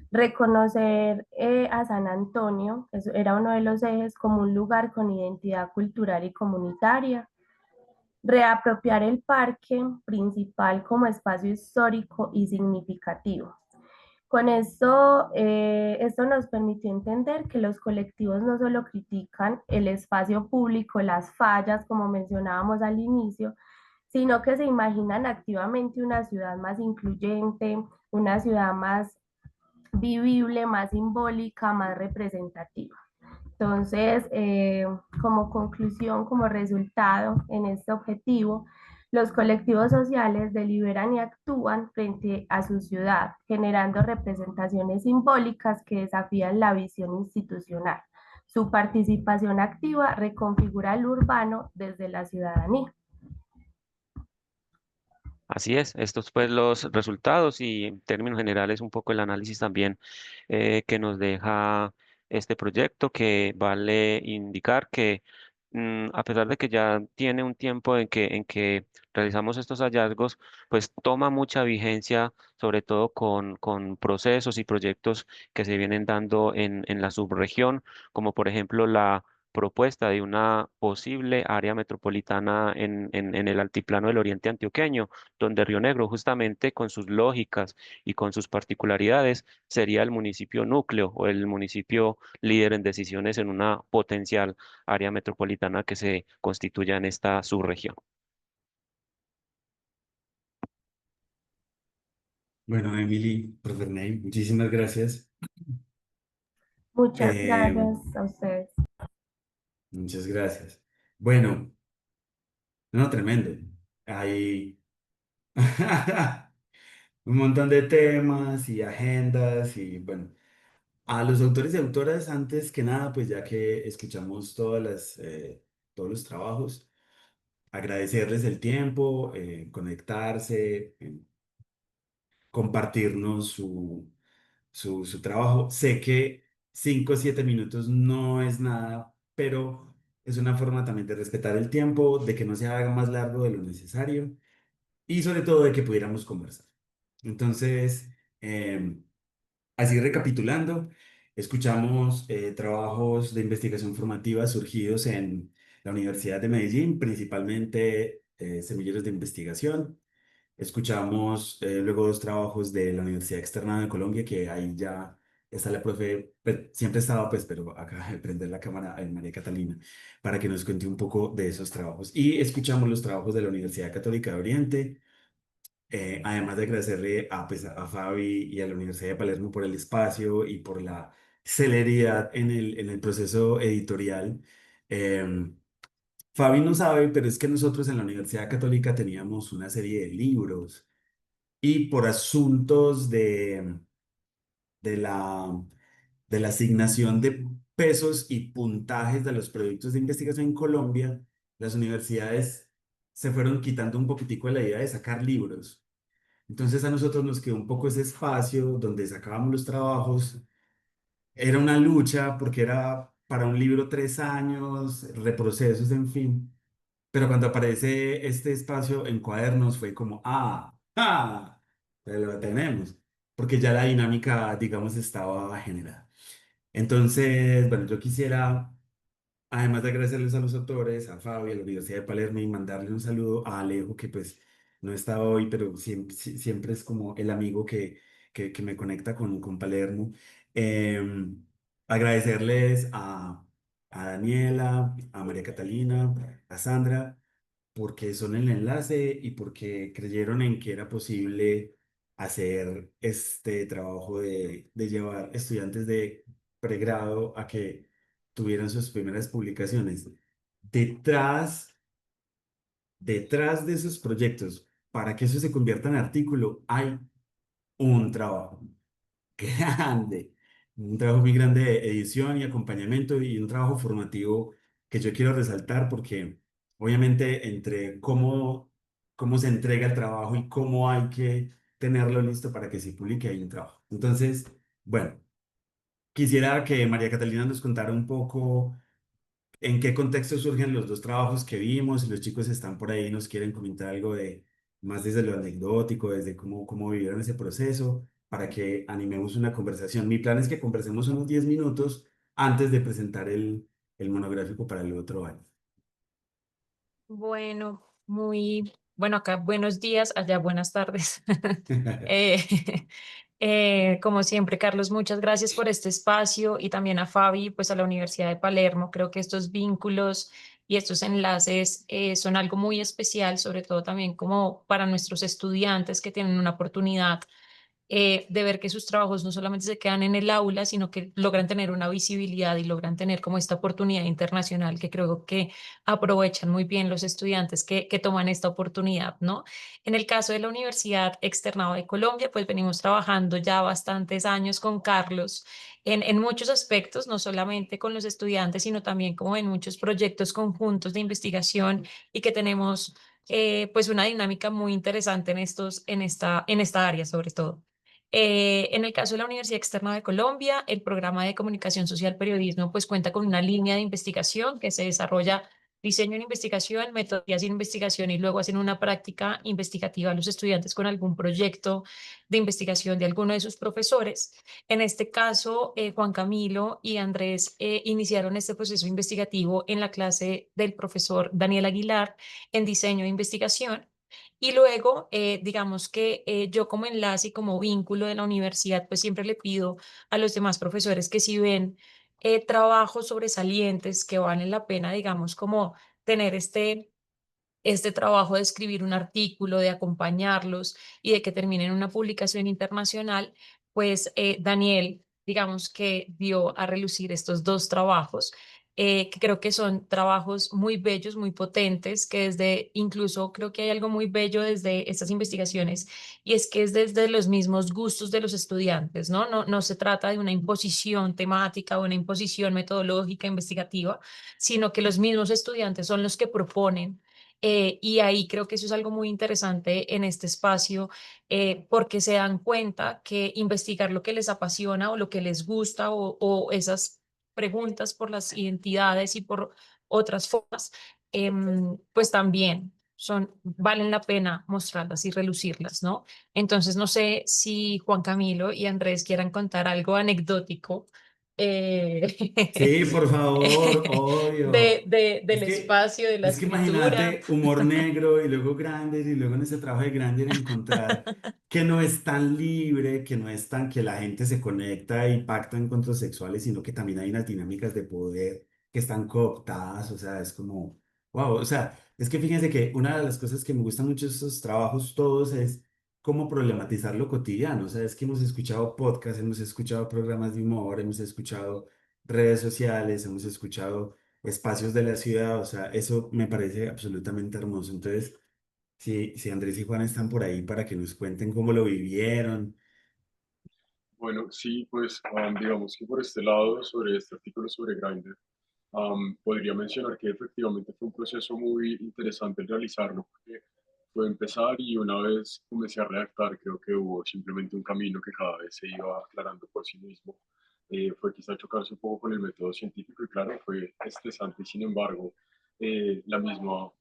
reconocer a San Antonio, eso era uno de los ejes, como un lugar con identidad cultural y comunitaria, reapropiar el parque principal como espacio histórico y significativo. Con esto nos permitió entender que los colectivos no solo critican el espacio público, las fallas, como mencionábamos al inicio, sino que se imaginan activamente una ciudad más incluyente, una ciudad más vivible, más simbólica, más representativa. Entonces, como conclusión, como resultado en este objetivo, los colectivos sociales deliberan y actúan frente a su ciudad, generando representaciones simbólicas que desafían la visión institucional. Su participación activa reconfigura el urbano desde la ciudadanía. Así es, estos pues los resultados y en términos generales un poco el análisis también que nos deja este proyecto, que vale indicar que a pesar de que ya tiene un tiempo en que realizamos estos hallazgos, pues toma mucha vigencia, sobre todo con procesos y proyectos que se vienen dando en la subregión, como por ejemplo la propuesta de una posible área metropolitana en el altiplano del oriente antioqueño, donde Río Negro, justamente con sus lógicas y con sus particularidades, sería el municipio núcleo o el municipio líder en decisiones en una potencial área metropolitana que se constituya en esta subregión. Bueno, Emily, profe Ney, muchísimas gracias. Muchas Eh, gracias a ustedes. muchas gracias. Bueno, no, tremendo. Hay un montón de temas y agendas y bueno, a los autores y autoras, antes que nada, pues ya que escuchamos todos los trabajos, agradecerles el tiempo, conectarse, compartirnos su trabajo. Sé que 5 o 7 minutos no es nada, pero es una forma también de respetar el tiempo, de que no se haga más largo de lo necesario y sobre todo de que pudiéramos conversar. Entonces, así recapitulando, escuchamos trabajos de investigación formativa surgidos en la Universidad de Medellín, principalmente semilleros de investigación. Escuchamos luego dos trabajos de la Universidad Externada de Colombia, que ahí ya está la profe, pues, siempre estaba, pues, pero acá de prender la cámara en María Catalina, para que nos cuente un poco de esos trabajos. Y escuchamos los trabajos de la Universidad Católica de Oriente, además de agradecerle pues, a Fabi y a la Universidad de Palermo por el espacio y por la celeridad en el proceso editorial. Em, Fabi no sabe, pero es que nosotros en la Universidad Católica teníamos una serie de libros y por asuntos de la, de la asignación de pesos y puntajes de los proyectos de investigación en Colombia, las universidades se fueron quitando un poquitico de la idea de sacar libros. Entonces a nosotros nos quedó un poco ese espacio donde sacábamos los trabajos. Era una lucha porque era para un libro 3 años, reprocesos, en fin. Pero cuando aparece este espacio en cuadernos fue como, lo tenemos, porque ya la dinámica, digamos, estaba generada. Entonces, bueno, yo quisiera, además de agradecerles a los autores, a Fabio, a la Universidad de Palermo y mandarle un saludo a Alejo, que pues no está hoy, pero siempre, siempre es como el amigo que me conecta con Palermo. Agradecerles a Daniela, a María Catalina, a Sandra porque son el enlace y porque creyeron en que era posible hacer este trabajo de llevar estudiantes de pregrado a que tuvieran sus primeras publicaciones. Detrás, detrás de esos proyectos, para que eso se convierta en artículo, hay un trabajo grande, un trabajo muy grande de edición y acompañamiento y un trabajo formativo que yo quiero resaltar porque obviamente entre cómo se entrega el trabajo y cómo hay que tenerlo listo para que se publique hay un trabajo. Entonces, bueno, quisiera que María Catalina nos contara un poco en qué contexto surgen los dos trabajos que vimos, si los chicos están por ahí y nos quieren comentar algo de más desde lo anecdótico, desde cómo vivieron ese proceso, para que animemos una conversación. Mi plan es que conversemos unos 10 minutos antes de presentar el monográfico para el otro año. Bueno, bueno, acá buenos días, allá buenas tardes. Eh, como siempre, Carlos, muchas gracias por este espacio y también a Fabi, pues a la Universidad de Palermo. Creo que estos vínculos y estos enlaces son algo muy especial, sobre todo también como para nuestros estudiantes que tienen una oportunidad de ver que sus trabajos no solamente se quedan en el aula, sino que logran tener una visibilidad y logran tener como esta oportunidad internacional que creo que aprovechan muy bien los estudiantes que toman esta oportunidad, ¿no? En el caso de la Universidad Externado de Colombia, pues venimos trabajando ya bastantes años con Carlos en muchos aspectos, no solamente con los estudiantes, sino también como en muchos proyectos conjuntos de investigación y que tenemos pues una dinámica muy interesante en esta área sobre todo. En el caso de la Universidad Externa de Colombia, el programa de comunicación social periodismo pues cuenta con una línea de investigación que se desarrolla diseño en investigación, metodologías de investigación y luego hacen una práctica investigativa a los estudiantes con algún proyecto de investigación de alguno de sus profesores. En este caso, Juan Camilo y Andrés iniciaron este proceso investigativo en la clase del profesor Daniel Aguilar en diseño de investigación. Y luego, digamos que yo como enlace y como vínculo de la universidad, pues siempre le pido a los demás profesores que si ven trabajos sobresalientes que valen la pena, digamos, como tener este trabajo de escribir un artículo, de acompañarlos y de que terminen una publicación internacional, pues Daniel, digamos que dio a relucir estos dos trabajos, que creo que son trabajos muy bellos, muy potentes, que desde, incluso creo que hay algo muy bello desde estas investigaciones, y es que es desde los mismos gustos de los estudiantes, ¿no? No se trata de una imposición temática o una imposición metodológica investigativa, sino que los mismos estudiantes son los que proponen y ahí creo que eso es algo muy interesante en este espacio, porque se dan cuenta que investigar lo que les apasiona o lo que les gusta o esas preguntas por las identidades y por otras formas, pues también valen la pena mostrarlas y relucirlas, ¿no? Entonces, no sé si Juan Camilo y Andrés quieran contar algo anecdótico. Sí, por favor, obvio. Del espacio, de la Es que escritura. imagínate humor negro y luego Grindr y luego en ese trabajo de Grindr encontrar que no es tan libre, que no es tan que la gente se conecta y pacta encuentros sexuales, sino que también hay unas dinámicas de poder que están cooptadas, o sea, es como, wow, o sea, es que fíjense que una de las cosas que me gustan mucho de estos trabajos todos es cómo problematizar lo cotidiano, o sea, es que hemos escuchado podcasts, hemos escuchado programas de humor, hemos escuchado redes sociales, hemos escuchado espacios de la ciudad, o sea, eso me parece absolutamente hermoso. Entonces, si Andrés y Juan están por ahí para que nos cuenten cómo lo vivieron. Bueno, sí, pues digamos que por este lado, sobre este artículo sobre Grindr, podría mencionar que efectivamente fue un proceso muy interesante el realizarlo, porque fue empezar y una vez comencé a redactar, creo que hubo simplemente un camino que cada vez se iba aclarando por sí mismo. Fue quizá chocarse un poco con el método científico y claro, fue estresante, sin embargo, la misma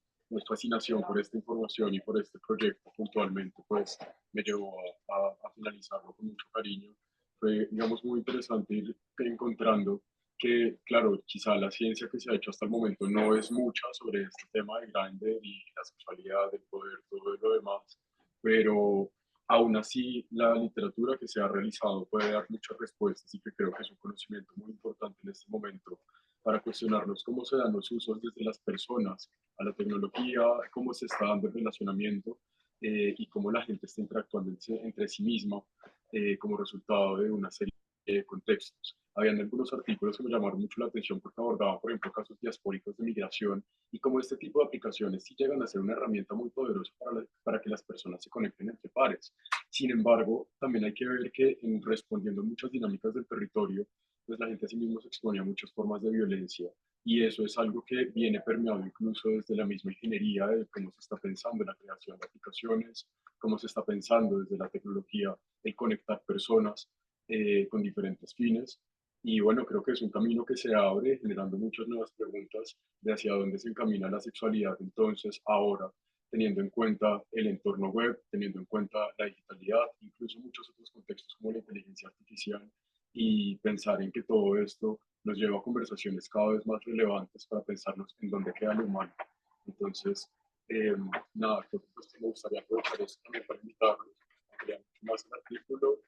fascinación por esta información y por este proyecto puntualmente, pues me llevó a finalizarlo con mucho cariño. Fue, digamos, muy interesante ir encontrando que, claro, quizá la ciencia que se ha hecho hasta el momento no es mucha sobre este tema de Grindr y la sexualidad, el poder, todo lo demás, pero aún así la literatura que se ha realizado puede dar muchas respuestas y que creo que es un conocimiento muy importante en este momento para cuestionarnos cómo se dan los usos desde las personas a la tecnología, cómo se está dando el relacionamiento y cómo la gente está interactuando entre sí misma como resultado de una serie de contextos. Habían algunos artículos que me llamaron mucho la atención porque abordaban, por ejemplo, casos diaspóricos de migración y cómo este tipo de aplicaciones sí llegan a ser una herramienta muy poderosa para que las personas se conecten entre pares. Sin embargo, también hay que ver que en respondiendo a muchas dinámicas del territorio, pues la gente a sí mismo se expone a muchas formas de violencia y eso es algo que viene permeado incluso desde la misma ingeniería de cómo se está pensando en la creación de aplicaciones, cómo se está pensando desde la tecnología el conectar personas con diferentes fines. Y bueno, creo que es un camino que se abre generando muchas nuevas preguntas de hacia dónde se encamina la sexualidad entonces ahora, teniendo en cuenta el entorno web, teniendo en cuenta la digitalidad, incluso muchos otros contextos como la inteligencia artificial y pensar en que todo esto nos lleva a conversaciones cada vez más relevantes para pensarnos en dónde queda lo humano. Entonces, nada, creo que pues, me gustaría aprovechar esto también para invitarlos a crear mucho más el artículo.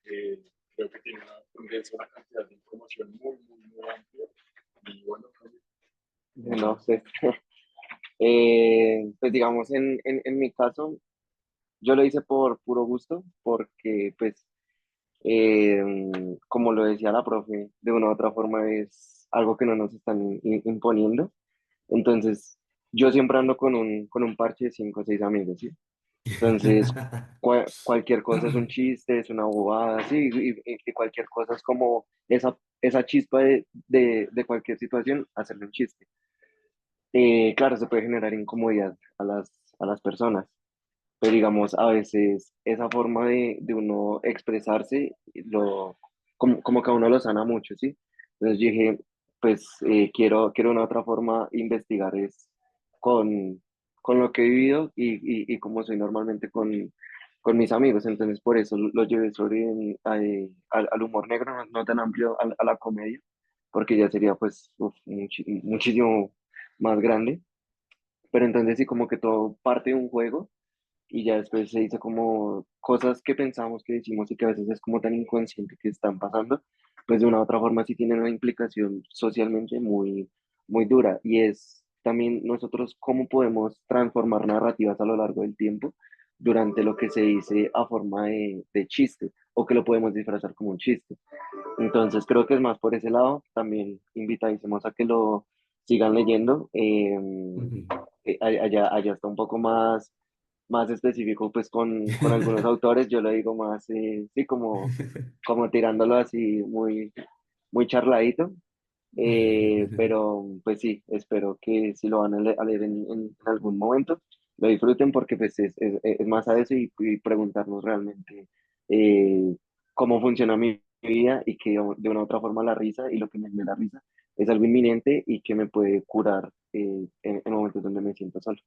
Creo que tiene una tendencia, una cantidad de información muy, muy, muy amplia. Y bueno, No sé. Pues digamos, en mi caso, yo lo hice por puro gusto, porque pues, eh, como lo decía la profe, de una u otra forma es algo que no nos están imponiendo. Entonces, yo siempre ando con un parche de cinco o seis amigos, ¿sí? Entonces, cualquier cosa es un chiste, es una bobada, sí, y cualquier cosa es como esa chispa de cualquier situación, hacerle un chiste. Claro, se puede generar incomodidad a las personas, pero digamos, a veces esa forma de uno expresarse, como que a uno lo sana mucho, ¿sí? Entonces yo dije, pues quiero una otra forma investigar es con, con lo que he vivido y como soy normalmente con mis amigos, entonces por eso lo llevé sobre al humor negro, no tan amplio a la comedia, porque ya sería pues muchísimo más grande, pero entonces sí como que todo parte de un juego y ya después se dice como cosas que pensamos que decimos y que a veces es como tan inconsciente que están pasando, pues de una u otra forma sí tienen una implicación socialmente muy, muy dura y es también nosotros cómo podemos transformar narrativas a lo largo del tiempo durante lo que se dice a forma de chiste o que lo podemos disfrazar como un chiste. Entonces creo que es más por ese lado, también invitadísimos a que lo sigan leyendo. Ujú. Allá está un poco más específico pues con algunos autores, yo lo digo más, sí, como tirándolo así muy, muy charladito, pero pues sí, espero que si lo van a leer en algún momento, lo disfruten porque pues es más a eso y preguntarnos realmente eh, cómo funciona mi vida y que de una u otra forma la risa y lo que me da risa es algo inminente y que me puede curar en momentos donde me siento solo.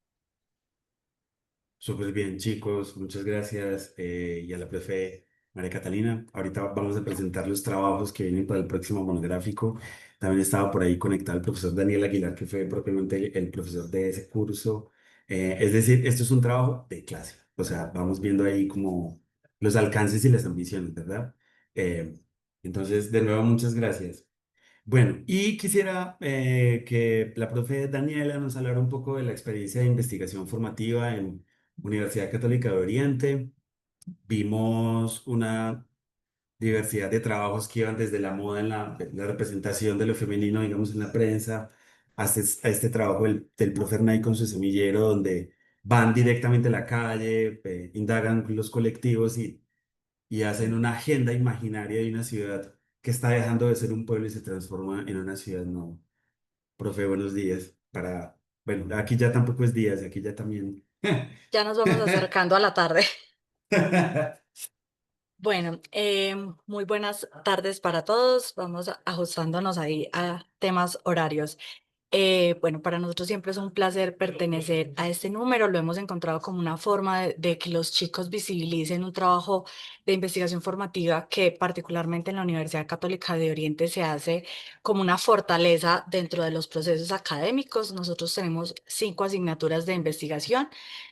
Súper bien, chicos, muchas gracias. Y a la profe María Catalina. Ahorita vamos a presentar los trabajos que vienen para el próximo monográfico. También estaba por ahí conectado el profesor Daniel Aguilar, que fue propiamente el profesor de ese curso. Es decir, esto es un trabajo de clase. O sea, vamos viendo ahí como los alcances y las ambiciones, ¿verdad? Eh, entonces, de nuevo, muchas gracias. Bueno, y quisiera que la profe Daniela nos hablara un poco de la experiencia de investigación formativa en Universidad Católica de Oriente. Vimos una diversidad de trabajos que iban desde la moda en la representación de lo femenino, digamos, en la prensa, a este trabajo del profe Hernán con su semillero, donde van directamente a la calle, indagan con los colectivos y hacen una agenda imaginaria de una ciudad que está dejando de ser un pueblo y se transforma en una ciudad nueva. Profe, buenos días. Bueno, aquí ya tampoco es días, aquí ya también. Ya nos vamos acercando a la tarde. Bueno, muy buenas tardes para todos. Vamos ajustándonos ahí a temas horarios. Bueno, para nosotros siempre es un placer pertenecer a este número. Lo hemos encontrado como una forma de que los chicos visibilicen un trabajo de investigación formativa que particularmente en la Universidad Católica de Oriente se hace como una fortaleza dentro de los procesos académicos. Nosotros tenemos 5 asignaturas de investigación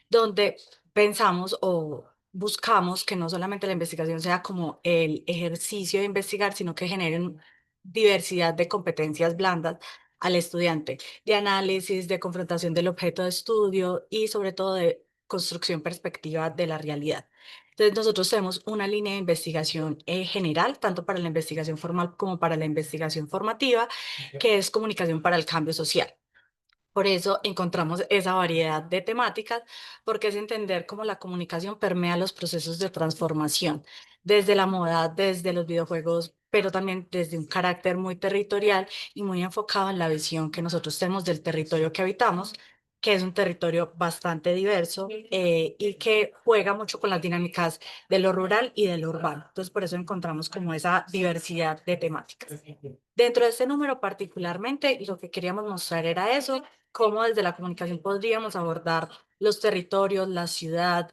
donde pensamos o buscamos que no solamente la investigación sea como el ejercicio de investigar, sino que generen diversidad de competencias blandas al estudiante, de análisis, de confrontación del objeto de estudio y sobre todo de construcción perspectiva de la realidad. Entonces nosotros tenemos una línea de investigación general, tanto para la investigación formal como para la investigación formativa, que es comunicación para el cambio social. Por eso encontramos esa variedad de temáticas, porque es entender cómo la comunicación permea los procesos de transformación, desde la moda, desde los videojuegos, pero también desde un carácter muy territorial y muy enfocado en la visión que nosotros tenemos del territorio que habitamos, que es un territorio bastante diverso y que juega mucho con las dinámicas de lo rural y de lo urbano. Entonces, por eso encontramos como esa diversidad de temáticas. Dentro de este número particularmente, lo que queríamos mostrar era eso, cómo desde la comunicación podríamos abordar los territorios, la ciudad,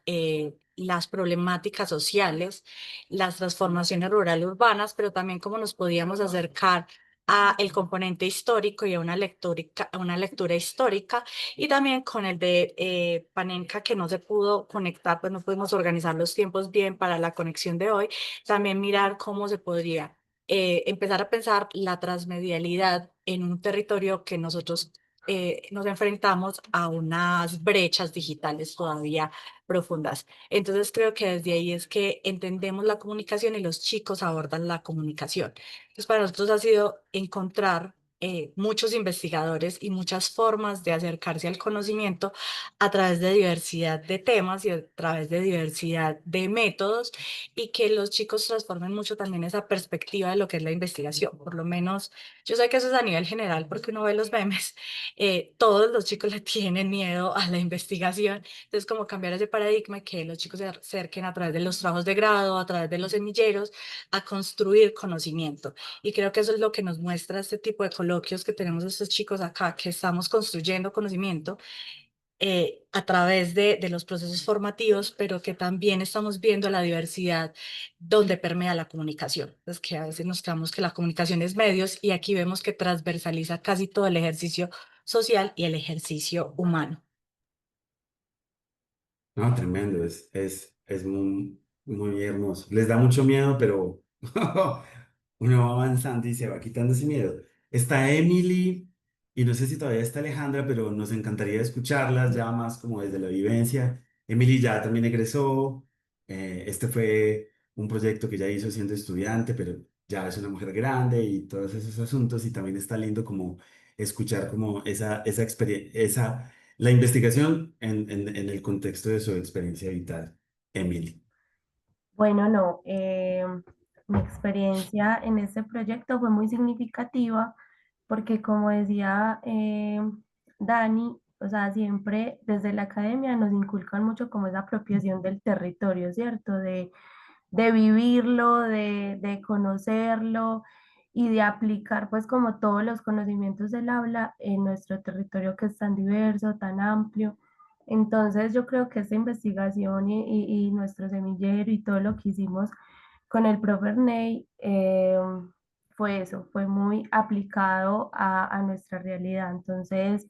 las problemáticas sociales, las transformaciones rurales urbanas, pero también cómo nos podíamos acercar a el componente histórico y a una lectura histórica, y también con el de Panenka, que no se pudo conectar, pues no pudimos organizar los tiempos bien para la conexión de hoy, también mirar cómo se podría empezar a pensar la transmedialidad en un territorio que nosotros nos enfrentamos a unas brechas digitales todavía profundas. Entonces creo que desde ahí es que entendemos la comunicación y los chicos abordan la comunicación. Entonces para nosotros ha sido encontrar muchos investigadores y muchas formas de acercarse al conocimiento a través de diversidad de temas y a través de diversidad de métodos, y que los chicos transformen mucho también esa perspectiva de lo que es la investigación. Por lo menos yo sé que eso es a nivel general porque uno ve los memes, todos los chicos le tienen miedo a la investigación. Entonces, como cambiar ese paradigma y que los chicos se acerquen a través de los trabajos de grado, a través de los semilleros, a construir conocimiento. Y creo que eso es lo que nos muestra este tipo de coloquios que tenemos estos chicos acá, que estamos construyendo conocimiento a través de los procesos formativos, pero que también estamos viendo la diversidad donde permea la comunicación. Es que a veces nos quedamos que la comunicación es medios, y aquí vemos que transversaliza casi todo el ejercicio social y el ejercicio humano. No, tremendo, es muy hermoso. Les da mucho miedo, pero uno va avanzando y se va quitando ese miedo. Está Emily, y no sé si todavía está Alejandra, pero nos encantaría escucharlas ya más como desde la vivencia. Emily ya también egresó. Este fue un proyecto que ya hizo siendo estudiante, pero ya es una mujer grande y todos esos asuntos, y también está lindo como escuchar como esa experiencia, la investigación en el contexto de su experiencia vital. Emily. Bueno, no, mi experiencia en este proyecto fue muy significativa porque como decía Dani, o sea, siempre desde la academia nos inculcan mucho como esa apropiación del territorio, ¿cierto? De vivirlo, de conocerlo y de aplicar pues como todos los conocimientos del aula en nuestro territorio que es tan diverso, tan amplio. Entonces yo creo que esta investigación y nuestro semillero y todo lo que hicimos con el profe Ney fue eso, fue muy aplicado a nuestra realidad. Entonces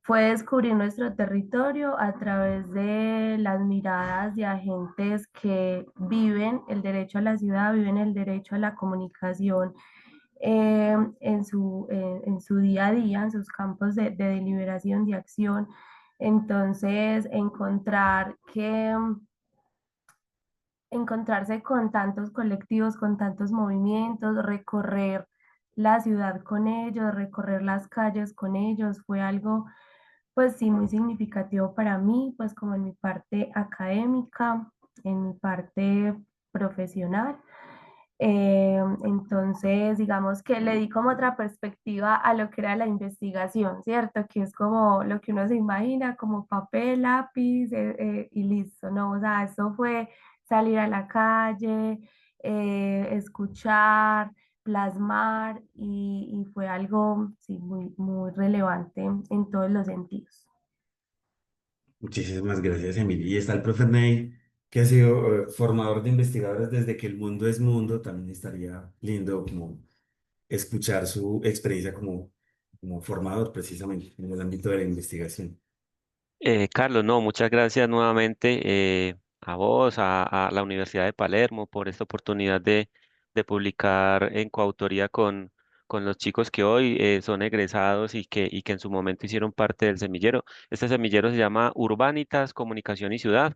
fue descubrir nuestro territorio a través de las miradas de agentes que viven el derecho a la ciudad, viven el derecho a la comunicación en su día a día, en sus campos de deliberación, de acción. Entonces, encontrarse con tantos colectivos, con tantos movimientos, recorrer la ciudad con ellos, recorrer las calles con ellos, fue algo, pues sí, muy significativo para mí, pues como en mi parte académica, en mi parte profesional. Entonces, digamos que le di como otra perspectiva a lo que era la investigación, ¿cierto? Que es como lo que uno se imagina, como papel, lápiz y listo, ¿no? O sea, eso fue salir a la calle, escuchar, plasmar y fue algo, sí, muy, muy relevante en todos los sentidos. Muchísimas gracias, Emily. Y está el profe Ney, que ha sido formador de investigadores desde que el mundo es mundo. También estaría lindo como escuchar su experiencia como formador precisamente en el ámbito de la investigación. Carlos, no, muchas gracias nuevamente a vos, a la Universidad de Palermo por esta oportunidad de publicar en coautoría con los chicos que hoy son egresados y que en su momento hicieron parte del semillero. Este semillero se llama Urbanitas, Comunicación y Ciudad.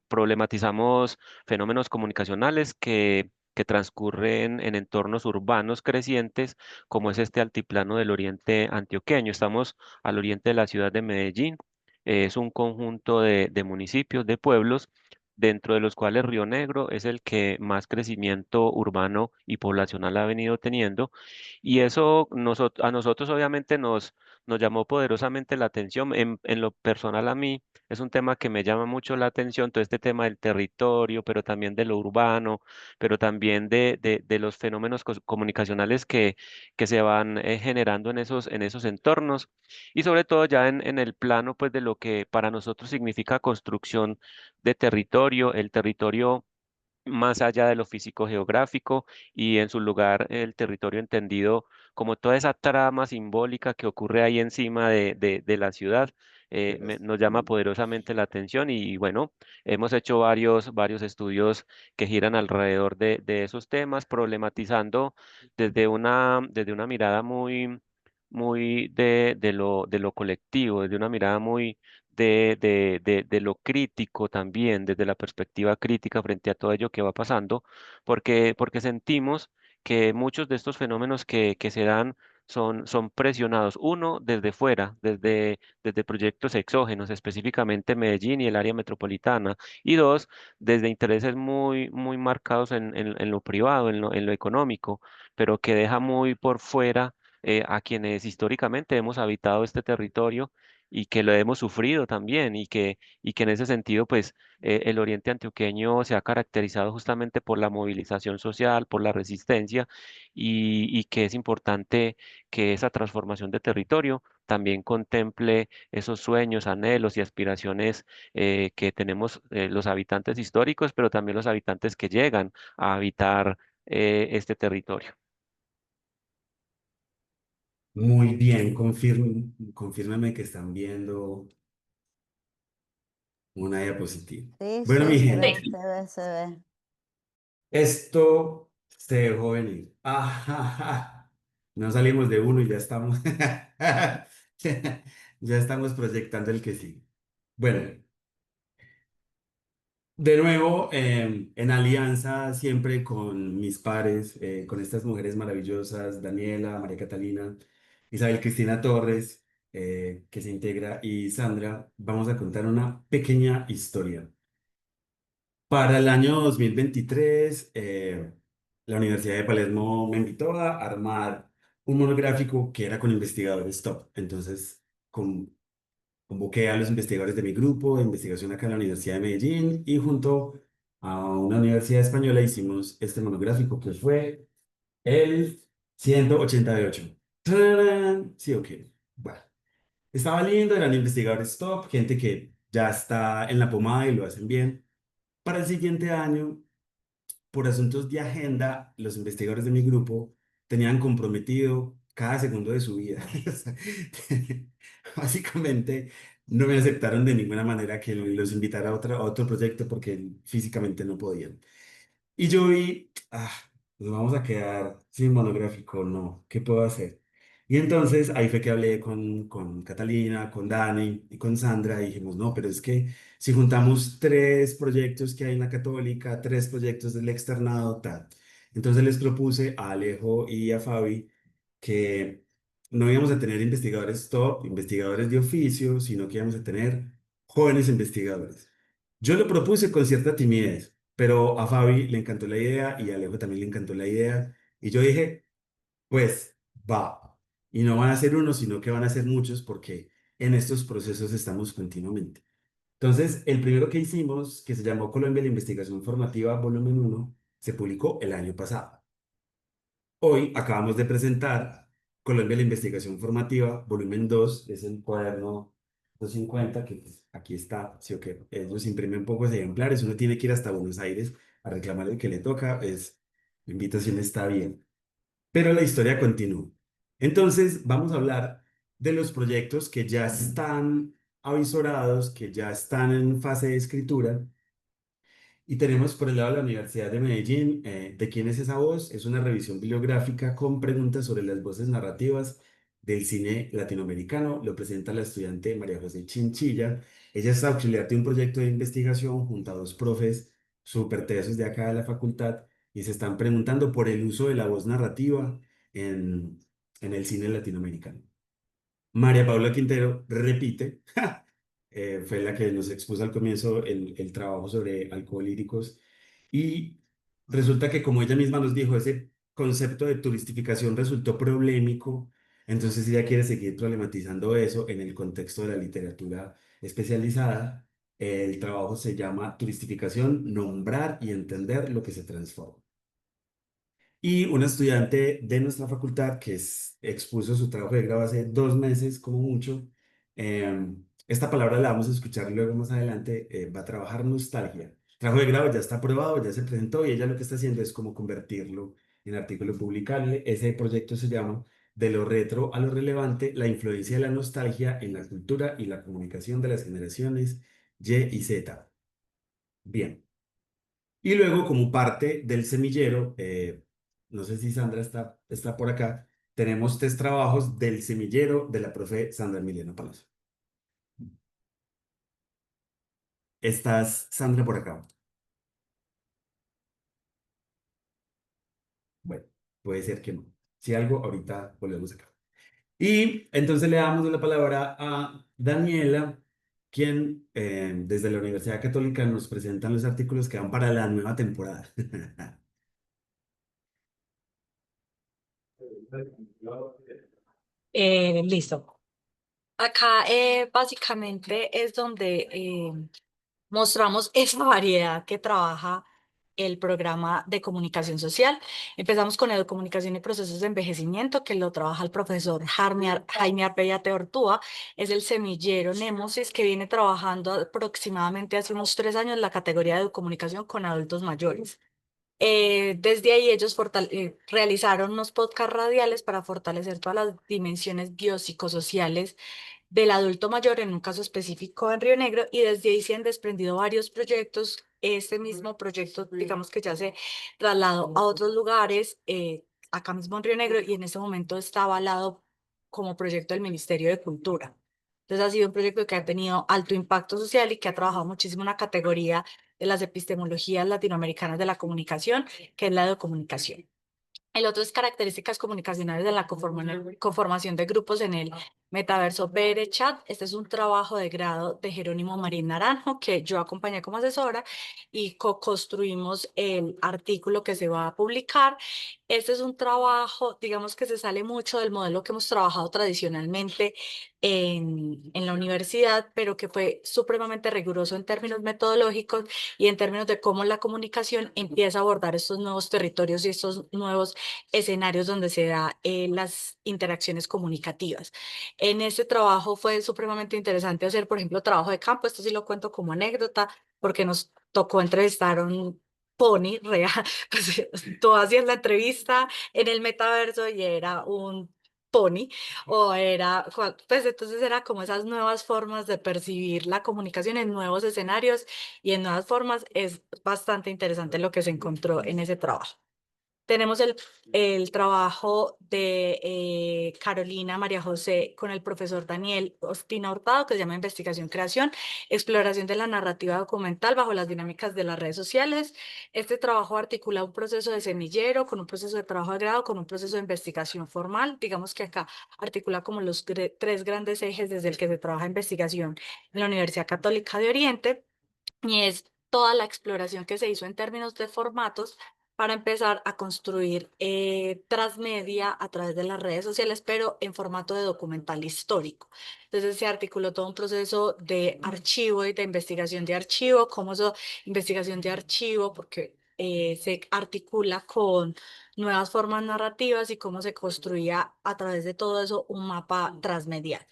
Problematizamos fenómenos comunicacionales que transcurren en entornos urbanos crecientes, como es este altiplano del oriente antioqueño. Estamos al oriente de la ciudad de Medellín. Es un conjunto de municipios, de pueblos, dentro de los cuales Río Negro es el que más crecimiento urbano y poblacional ha venido teniendo. Y eso a nosotros obviamente nos llamó poderosamente la atención. En lo personal a mí es un tema que me llama mucho la atención, todo este tema del territorio, pero también de lo urbano, pero también de los fenómenos comunicacionales que se van generando en esos entornos y sobre todo ya en el plano pues de lo que para nosotros significa construcción de territorio, el territorio más allá de lo físico geográfico y en su lugar el territorio entendido como toda esa trama simbólica que ocurre ahí encima de la ciudad. Nos llama poderosamente la atención y bueno, hemos hecho varios estudios que giran alrededor de esos temas, problematizando desde una mirada muy de lo colectivo, desde una mirada muy de lo crítico también, desde la perspectiva crítica frente a todo ello que va pasando, porque sentimos que muchos de estos fenómenos que se dan son presionados, uno, desde fuera, desde proyectos exógenos, específicamente Medellín y el área metropolitana, y dos, desde intereses muy marcados en lo privado, en lo económico, pero que deja muy por fuera a quienes históricamente hemos habitado este territorio y que lo hemos sufrido también y que en ese sentido, pues, el oriente antioqueño se ha caracterizado justamente por la movilización social, por la resistencia y que es importante que esa transformación de territorio también contemple esos sueños, anhelos y aspiraciones que tenemos los habitantes históricos, pero también los habitantes que llegan a habitar este territorio. Muy bien, confírmame que están viendo una diapositiva. Sí, Bueno, sí, mi se ve, gente, Sí. se ve, se ve. esto se dejó venir. Ajá, no salimos de uno y ya estamos, ya estamos proyectando el que sigue. Bueno, de nuevo, en alianza siempre con mis pares, con estas mujeres maravillosas, Daniela, María Catalina, Isabel Cristina Torres, que se integra, y Sandra, vamos a contar una pequeña historia. Para el año 2023, la Universidad de Palermo me invitó a armar un monográfico que era con investigadores top. Entonces, convoqué a los investigadores de mi grupo de investigación acá en la Universidad de Medellín y junto a una universidad española hicimos este monográfico que fue el 188. ¡Tarán! Sí, ok. Bueno, estaba lindo, eran investigadores top, gente que ya está en la pomada y lo hacen bien. Para el siguiente año, por asuntos de agenda, los investigadores de mi grupo tenían comprometido cada segundo de su vida. O sea, básicamente, no me aceptaron de ninguna manera que los invitara a otro proyecto porque físicamente no podían. Y yo vi, nos vamos a quedar sin monográfico, no, ¿qué puedo hacer? Y entonces ahí fue que hablé con Catalina, con Dani y con Sandra y dijimos, no, pero es que si juntamos tres proyectos que hay en la Católica, tres proyectos del externado, tal. Entonces les propuse a Alejo y a Fabi que no íbamos a tener investigadores top, investigadores de oficio, sino que íbamos a tener jóvenes investigadores. Yo lo propuse con cierta timidez, pero a Fabi le encantó la idea y a Alejo también le encantó la idea. Y yo dije, pues va. Y no van a ser uno, sino que van a ser muchos porque en estos procesos estamos continuamente. Entonces, el primero que hicimos, que se llamó Colombia, la investigación formativa, volumen 1, se publicó el año pasado. Hoy acabamos de presentar Colombia, la investigación formativa, volumen 2, es el cuaderno 250, que pues, aquí está, sí o que ellos imprimen pocos ejemplares, uno tiene que ir hasta Buenos Aires a reclamar el que le toca, la invitación está bien, pero la historia continúa. Entonces, vamos a hablar de los proyectos que ya están avisorados, que ya están en fase de escritura y tenemos por el lado de la Universidad de Medellín, ¿de quién es esa voz? Es una revisión bibliográfica con preguntas sobre las voces narrativas del cine latinoamericano. Lo presenta la estudiante María José Chinchilla. Ella es auxiliar de un proyecto de investigación junto a dos profes súper tesos de acá de la facultad y se están preguntando por el uso de la voz narrativa en, en el cine latinoamericano. María Paula Quintero repite, fue la que nos expuso al comienzo el trabajo sobre alcoholíricos y resulta que como ella misma nos dijo, ese concepto de turistificación resultó problemático, entonces ella quiere seguir problematizando eso en el contexto de la literatura especializada. El trabajo se llama Turistificación, nombrar y entender lo que se transforma. Y una estudiante de nuestra facultad expuso su trabajo de grado hace 2 meses, como mucho. Esta palabra la vamos a escuchar luego más adelante. Va a trabajar nostalgia. El trabajo de grado ya está aprobado, ya se presentó y ella lo que está haciendo es como convertirlo en artículo publicable. Ese proyecto se llama De lo retro a lo relevante, la influencia de la nostalgia en la cultura y la comunicación de las generaciones Y y Z. Bien. Y luego, como parte del semillero, no sé si Sandra está por acá, tenemos 3 trabajos del semillero de la profe Sandra Emiliano Palacio. ¿Estás, Sandra, por acá? Bueno, puede ser que no. Si algo, ahorita volvemos acá. Y entonces le damos la palabra a Daniela, quien desde la Universidad Católica nos presenta los artículos que van para la nueva temporada. Listo. Acá básicamente es donde mostramos esa variedad que trabaja el programa de comunicación social. Empezamos con educomunicación y procesos de envejecimiento, que lo trabaja el profesor Jaime Arpeyate Ortúa. Es el semillero Némosis, que viene trabajando aproximadamente hace unos 3 años la categoría de educomunicación con adultos mayores. Desde ahí ellos realizaron unos podcasts radiales para fortalecer todas las dimensiones biopsicosociales del adulto mayor, en un caso específico en Río Negro, y desde ahí se han desprendido varios proyectos. Este mismo proyecto, digamos que ya se trasladó a otros lugares, acá mismo en Río Negro, y en este momento está avalado como proyecto del Ministerio de Cultura. Entonces ha sido un proyecto que ha tenido alto impacto social y que ha trabajado muchísimo en una categoría de las epistemologías latinoamericanas de la comunicación, que es la educomunicación. El otro es características comunicacionales de la conformación de grupos en el metaverso VRChat. Este es un trabajo de grado de Jerónimo Marín Naranjo que yo acompañé como asesora y co-construimos el artículo que se va a publicar. Este es un trabajo, digamos que se sale mucho del modelo que hemos trabajado tradicionalmente en la universidad, pero que fue supremamente riguroso en términos metodológicos y en términos de cómo la comunicación empieza a abordar estos nuevos territorios y estos nuevos escenarios donde se da las interacciones comunicativas. En este trabajo fue supremamente interesante hacer, por ejemplo, trabajo de campo. Esto sí lo cuento como anécdota, porque nos tocó entrevistar a un pony real. Pues, tú hacías la entrevista en el metaverso y era un pony, pues entonces era como esas nuevas formas de percibir la comunicación en nuevos escenarios y en nuevas formas. Es bastante interesante lo que se encontró en ese trabajo. Tenemos el trabajo de Carolina María José con el profesor Daniel Ospina Hurtado, que se llama Investigación Creación, exploración de la narrativa documental bajo las dinámicas de las redes sociales. Este trabajo articula un proceso de semillero con un proceso de trabajo de grado, con un proceso de investigación formal. Digamos que acá articula como los tres grandes ejes desde el que se trabaja investigación en la Universidad Católica de Oriente, y es toda la exploración que se hizo en términos de formatos para empezar a construir transmedia a través de las redes sociales, pero en formato de documental histórico. Entonces se articuló todo un proceso de archivo y de investigación de archivo, cómo eso, investigación de archivo, porque se articula con nuevas formas narrativas y cómo se construía a través de todo eso un mapa transmedial.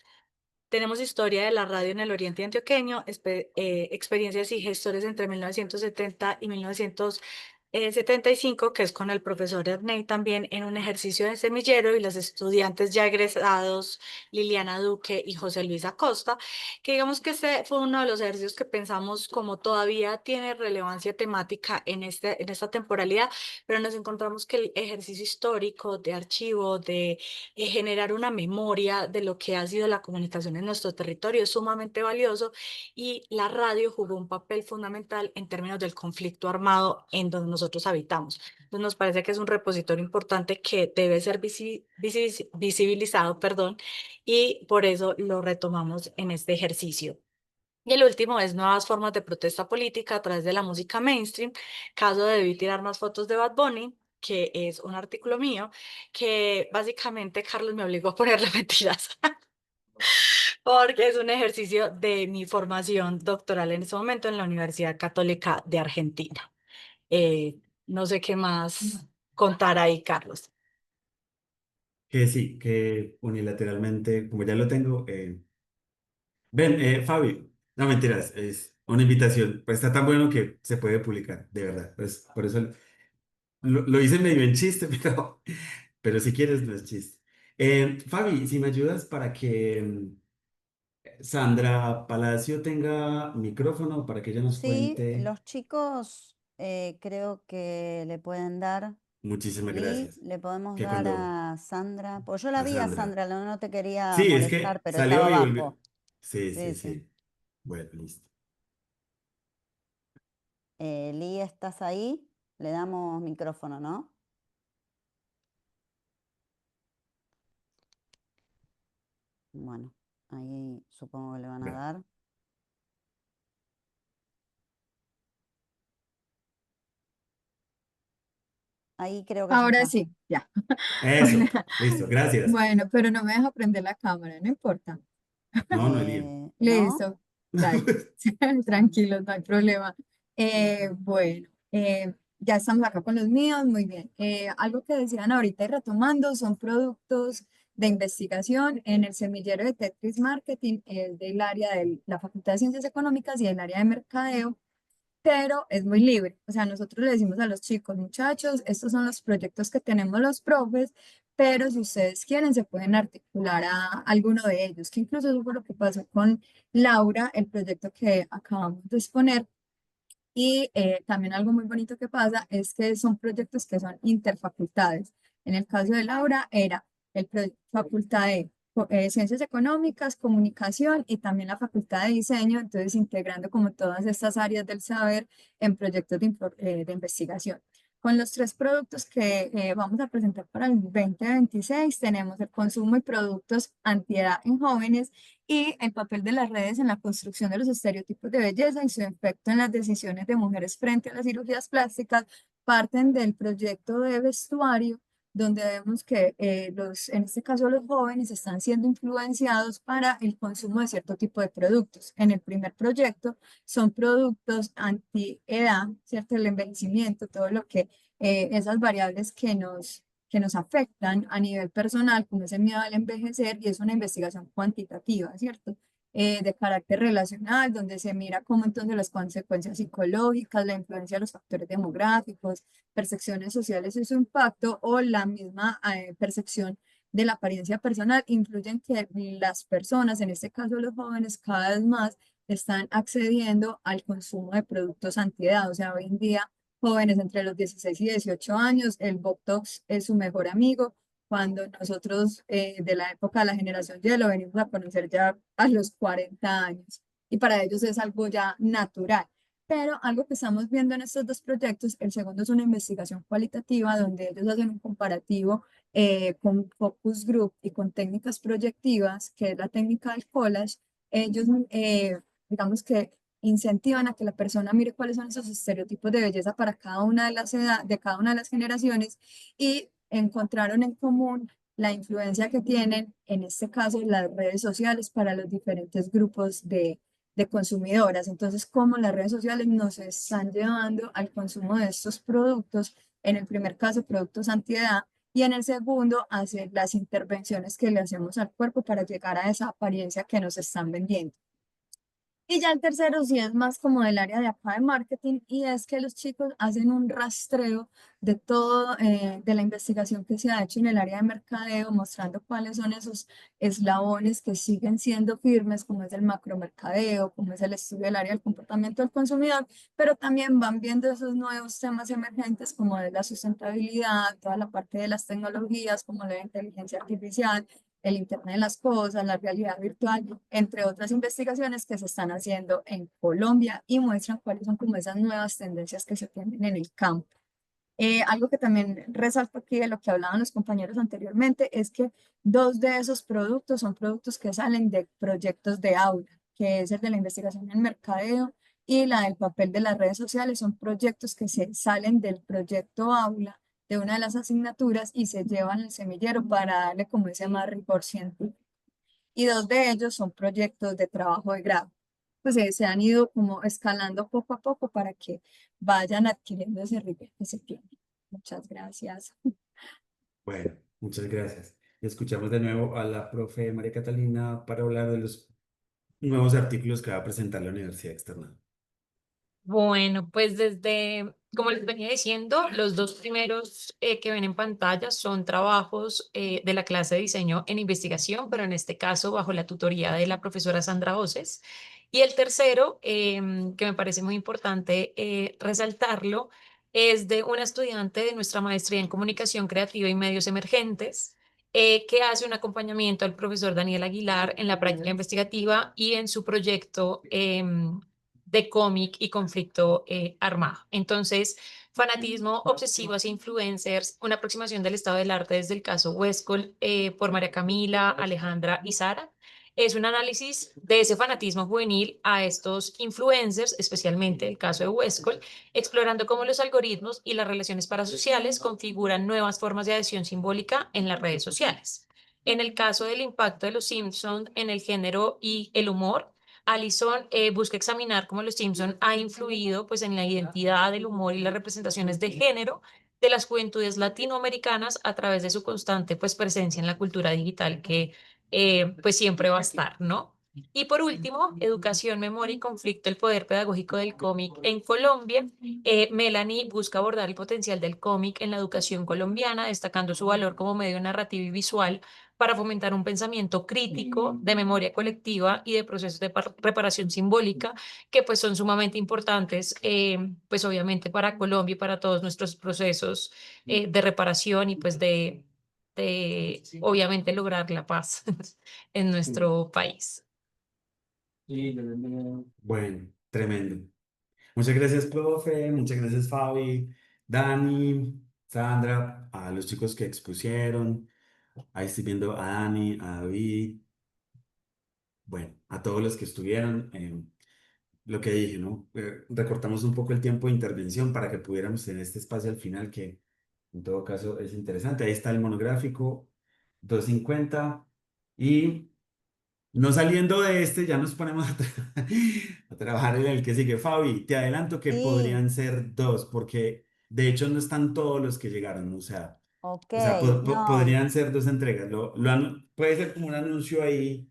Tenemos historia de la radio en el Oriente Antioqueño, experiencias y gestores entre 1970 y 1975, que es con el profesor Erney también en un ejercicio de semillero, y los estudiantes ya egresados, Liliana Duque y José Luis Acosta, que digamos que este fue uno de los ejercicios que pensamos como todavía tiene relevancia temática en esta temporalidad, pero nos encontramos que el ejercicio histórico de archivo, de generar una memoria de lo que ha sido la comunicación en nuestro territorio es sumamente valioso, y la radio jugó un papel fundamental en términos del conflicto armado en donde nosotros habitamos. Entonces nos parece que es un repositorio importante que debe ser visibilizado, perdón, y por eso lo retomamos en este ejercicio. Y el último es nuevas formas de protesta política a través de la música mainstream, caso de Debí tirar más fotos de Bad Bunny, que es un artículo mío, que básicamente Carlos me obligó a ponerle mentiras, porque es un ejercicio de mi formación doctoral en este momento en la Universidad Católica de Argentina. No sé qué más contar ahí, Carlos. Que sí, que unilateralmente, como ya lo tengo, ven, Fabi, no mentiras, es una invitación, pues está tan bueno que se puede publicar, de verdad, pues por eso lo hice medio en chiste, pero si quieres no es chiste. Fabi, si me ayudas para que Sandra Palacio tenga micrófono para que ella nos Sí, cuente. los chicos creo que le pueden dar, Muchísimas Lee, gracias. le podemos Que dar cuando a Sandra, pues yo la a vi a Sandra. Sandra, no te quería Sí, es molestar, que pero estaba salió y volvió. abajo. Sí, sí, Sí, sí. sí. Bueno, listo. Lee, ¿estás ahí? Le damos micrófono, ¿no? Bueno, ahí supongo que le van a Bueno. dar. Ahí creo que ya Ahora está. sí, ya. Eso, Hola. listo, gracias. Bueno, pero no me deja prender la cámara, no importa. No, no hay lío. ¿No? Listo, dale. Tranquilos, no hay problema. Bueno, ya estamos acá con los míos, muy bien. Algo que decían ahorita y retomando son productos de investigación en el semillero de Tetris Marketing, es del área de la Facultad de Ciencias Económicas y del área de Mercadeo, pero es muy libre. O sea, nosotros le decimos a los chicos, muchachos, estos son los proyectos que tenemos los profes, pero si ustedes quieren, se pueden articular a alguno de ellos, que incluso eso fue lo que pasó con Laura, el proyecto que acabamos de exponer. Y también algo muy bonito que pasa es que son proyectos que son interfacultades. En el caso de Laura era Facultad de Ciencias Económicas, Comunicación y también la Facultad de Diseño, entonces integrando como todas estas áreas del saber en proyectos de investigación. Con los tres productos que vamos a presentar para el 2026 tenemos el consumo y productos antiedad en jóvenes y el papel de las redes en la construcción de los estereotipos de belleza y su efecto en las decisiones de mujeres frente a las cirugías plásticas, parten del proyecto de vestuario, donde vemos que en este caso los jóvenes están siendo influenciados para el consumo de cierto tipo de productos. En el primer proyecto son productos anti-edad, ¿cierto? El envejecimiento, todo lo que esas variables que nos afectan a nivel personal, como ese miedo al envejecer, y es una investigación cuantitativa, ¿cierto? De carácter relacional, donde se mira cómo entonces las consecuencias psicológicas, la influencia de los factores demográficos, percepciones sociales y su impacto, o la misma percepción de la apariencia personal, influyen que las personas, en este caso los jóvenes, cada vez más están accediendo al consumo de productos antiedad. O sea, hoy en día jóvenes entre los 16 y 18 años. El Botox es su mejor amigo. Cuando nosotros de la época de la generación Y lo venimos a conocer ya a los 40 años. Y para ellos es algo ya natural. Pero algo que estamos viendo en estos dos proyectos, el segundo es una investigación cualitativa donde ellos hacen un comparativo con focus group y con técnicas proyectivas, que es la técnica del collage. Ellos, digamos que incentivan a que la persona mire cuáles son esos estereotipos de belleza para cada una de las edades, de cada una de las generaciones, y encontraron en común la influencia que tienen, en este caso, las redes sociales para los diferentes grupos de consumidoras. Entonces, cómo las redes sociales nos están llevando al consumo de estos productos, en el primer caso, productos antiedad, y en el segundo, hacer las intervenciones que le hacemos al cuerpo para llegar a esa apariencia que nos están vendiendo. Y ya el tercero sí es más como del área de acá de marketing, y es que los chicos hacen un rastreo de todo, de la investigación que se ha hecho en el área de mercadeo, mostrando cuáles son esos eslabones que siguen siendo firmes, como es el macromercadeo, como es el estudio del área del comportamiento del consumidor, pero también van viendo esos nuevos temas emergentes como de la sustentabilidad, toda la parte de las tecnologías, como la inteligencia artificial, el Internet de las Cosas, la realidad virtual, entre otras investigaciones que se están haciendo en Colombia y muestran cuáles son como esas nuevas tendencias que se tienen en el campo. Algo que también resalto aquí de lo que hablaban los compañeros anteriormente es que dos de esos productos son productos que salen de proyectos de aula, que es el de la investigación en mercadeo y la del papel de las redes sociales. Son proyectos que se salen del proyecto aula de una de las asignaturas y se llevan al semillero para darle como ese más rigor científico. Y dos de ellos son proyectos de trabajo de grado. Pues se han ido como escalando poco a poco para que vayan adquiriendo ese rigor que se tiene. Muchas gracias. Bueno, muchas gracias. Escuchamos de nuevo a la profe María Catalina para hablar de los nuevos artículos que va a presentar la Universidad Externada. Bueno, pues como les venía diciendo, los dos primeros que ven en pantalla son trabajos de la clase de diseño en investigación, pero en este caso bajo la tutoría de la profesora Sandra Oces. Y el tercero, que me parece muy importante resaltarlo, es de una estudiante de nuestra maestría en comunicación creativa y medios emergentes, que hace un acompañamiento al profesor Daniel Aguilar en la práctica investigativa y en su proyecto de cómic y conflicto armado. Entonces, fanatismo obsesivo hacia influencers, una aproximación del estado del arte desde el caso Westcol por María Camila, Alejandra y Sara. Es un análisis de ese fanatismo juvenil a estos influencers, especialmente el caso de Westcol, explorando cómo los algoritmos y las relaciones parasociales configuran nuevas formas de adhesión simbólica en las redes sociales. En el caso del impacto de los Simpsons en el género y el humor, Alison busca examinar cómo los Simpson ha influido pues, en la identidad del humor y las representaciones de género de las juventudes latinoamericanas a través de su constante pues, presencia en la cultura digital que pues siempre va a estar, ¿no? Y por último, educación, memoria y conflicto, el poder pedagógico del cómic en Colombia. Melanie busca abordar el potencial del cómic en la educación colombiana, destacando su valor como medio narrativo y visual para fomentar un pensamiento crítico de memoria colectiva y de procesos de reparación simbólica que pues son sumamente importantes pues obviamente para Colombia y para todos nuestros procesos de reparación y pues de obviamente lograr la paz en nuestro país. Bueno, tremendo. Muchas gracias, profe. Muchas gracias, Fabi, Dani, Sandra, a los chicos que expusieron. Ahí estoy viendo a Dani, a David. Bueno, a todos los que estuvieron. Lo que dije, ¿no? Recortamos un poco el tiempo de intervención para que pudiéramos tener este espacio al final, que en todo caso es interesante. Ahí está el monográfico, 250. Y no saliendo de este, ya nos ponemos a trabajar en el que sigue. Fabi, te adelanto que Sí, podrían ser dos, porque de hecho no están todos los que llegaron, ok, no, podrían ser dos entregas. Puede ser como un anuncio ahí,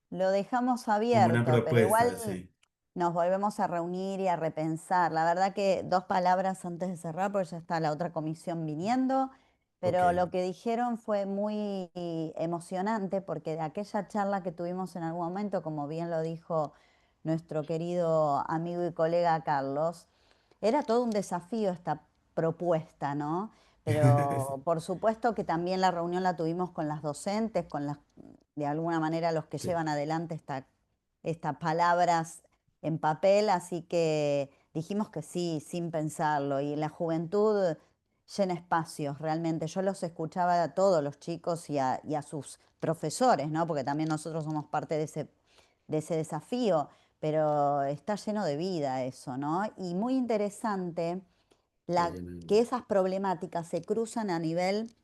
lo dejamos como una abierto, pero igual propuesta, sí. nos volvemos a reunir y a repensar. La verdad que dos palabras antes de cerrar, porque ya está la otra comisión viniendo, Ok. pero lo que dijeron fue muy emocionante porque de aquella charla que tuvimos en algún momento, como bien lo dijo nuestro querido amigo y colega Carlos, era todo un desafío esta propuesta, ¿no? Pero por supuesto que también la reunión la tuvimos con las docentes, con las, de alguna manera los que Sí. llevan adelante estas palabras en papel, así que dijimos que sí, sin pensarlo. Y la juventud llena espacios, realmente. Yo los escuchaba a todos los chicos y a sus profesores, ¿no? Porque también nosotros somos parte de ese desafío, pero está lleno de vida eso, ¿no? Y muy interesante Está lleno de que vida. esas problemáticas se cruzan a nivel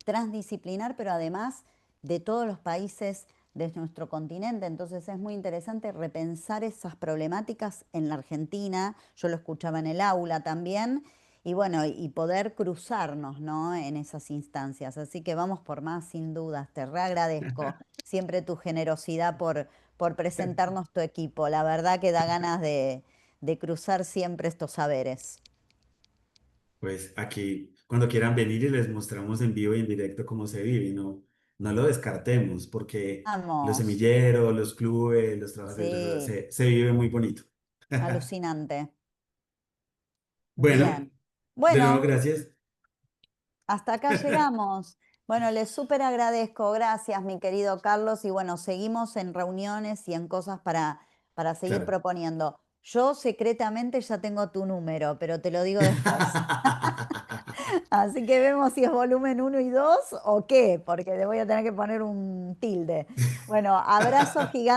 transdisciplinar, pero además de todos los países de nuestro continente. Entonces es muy interesante repensar esas problemáticas en la Argentina. Yo lo escuchaba en el aula también. Y bueno, y poder cruzarnos, ¿no? En esas instancias. Así que vamos por más, sin dudas. Te reagradezco siempre tu generosidad por presentarnos tu equipo. La verdad que da ganas de cruzar siempre estos saberes. Pues aquí, cuando quieran venir y les mostramos en vivo y en directo cómo se vive, no lo descartemos, porque los Vamos. semilleros, los clubes, los trabajos de ayuda, Sí, se vive muy bonito. alucinante. Bueno, Bien. de nuevo, Bueno, gracias. hasta acá llegamos. Bueno, les súper agradezco. Gracias, mi querido Carlos. Y bueno, seguimos en reuniones y en cosas para seguir Claro. proponiendo. Yo secretamente ya tengo tu número, pero te lo digo después. Así que vemos si es volumen 1 y 2 o qué, porque le voy a tener que poner un tilde. Bueno, abrazo gigante.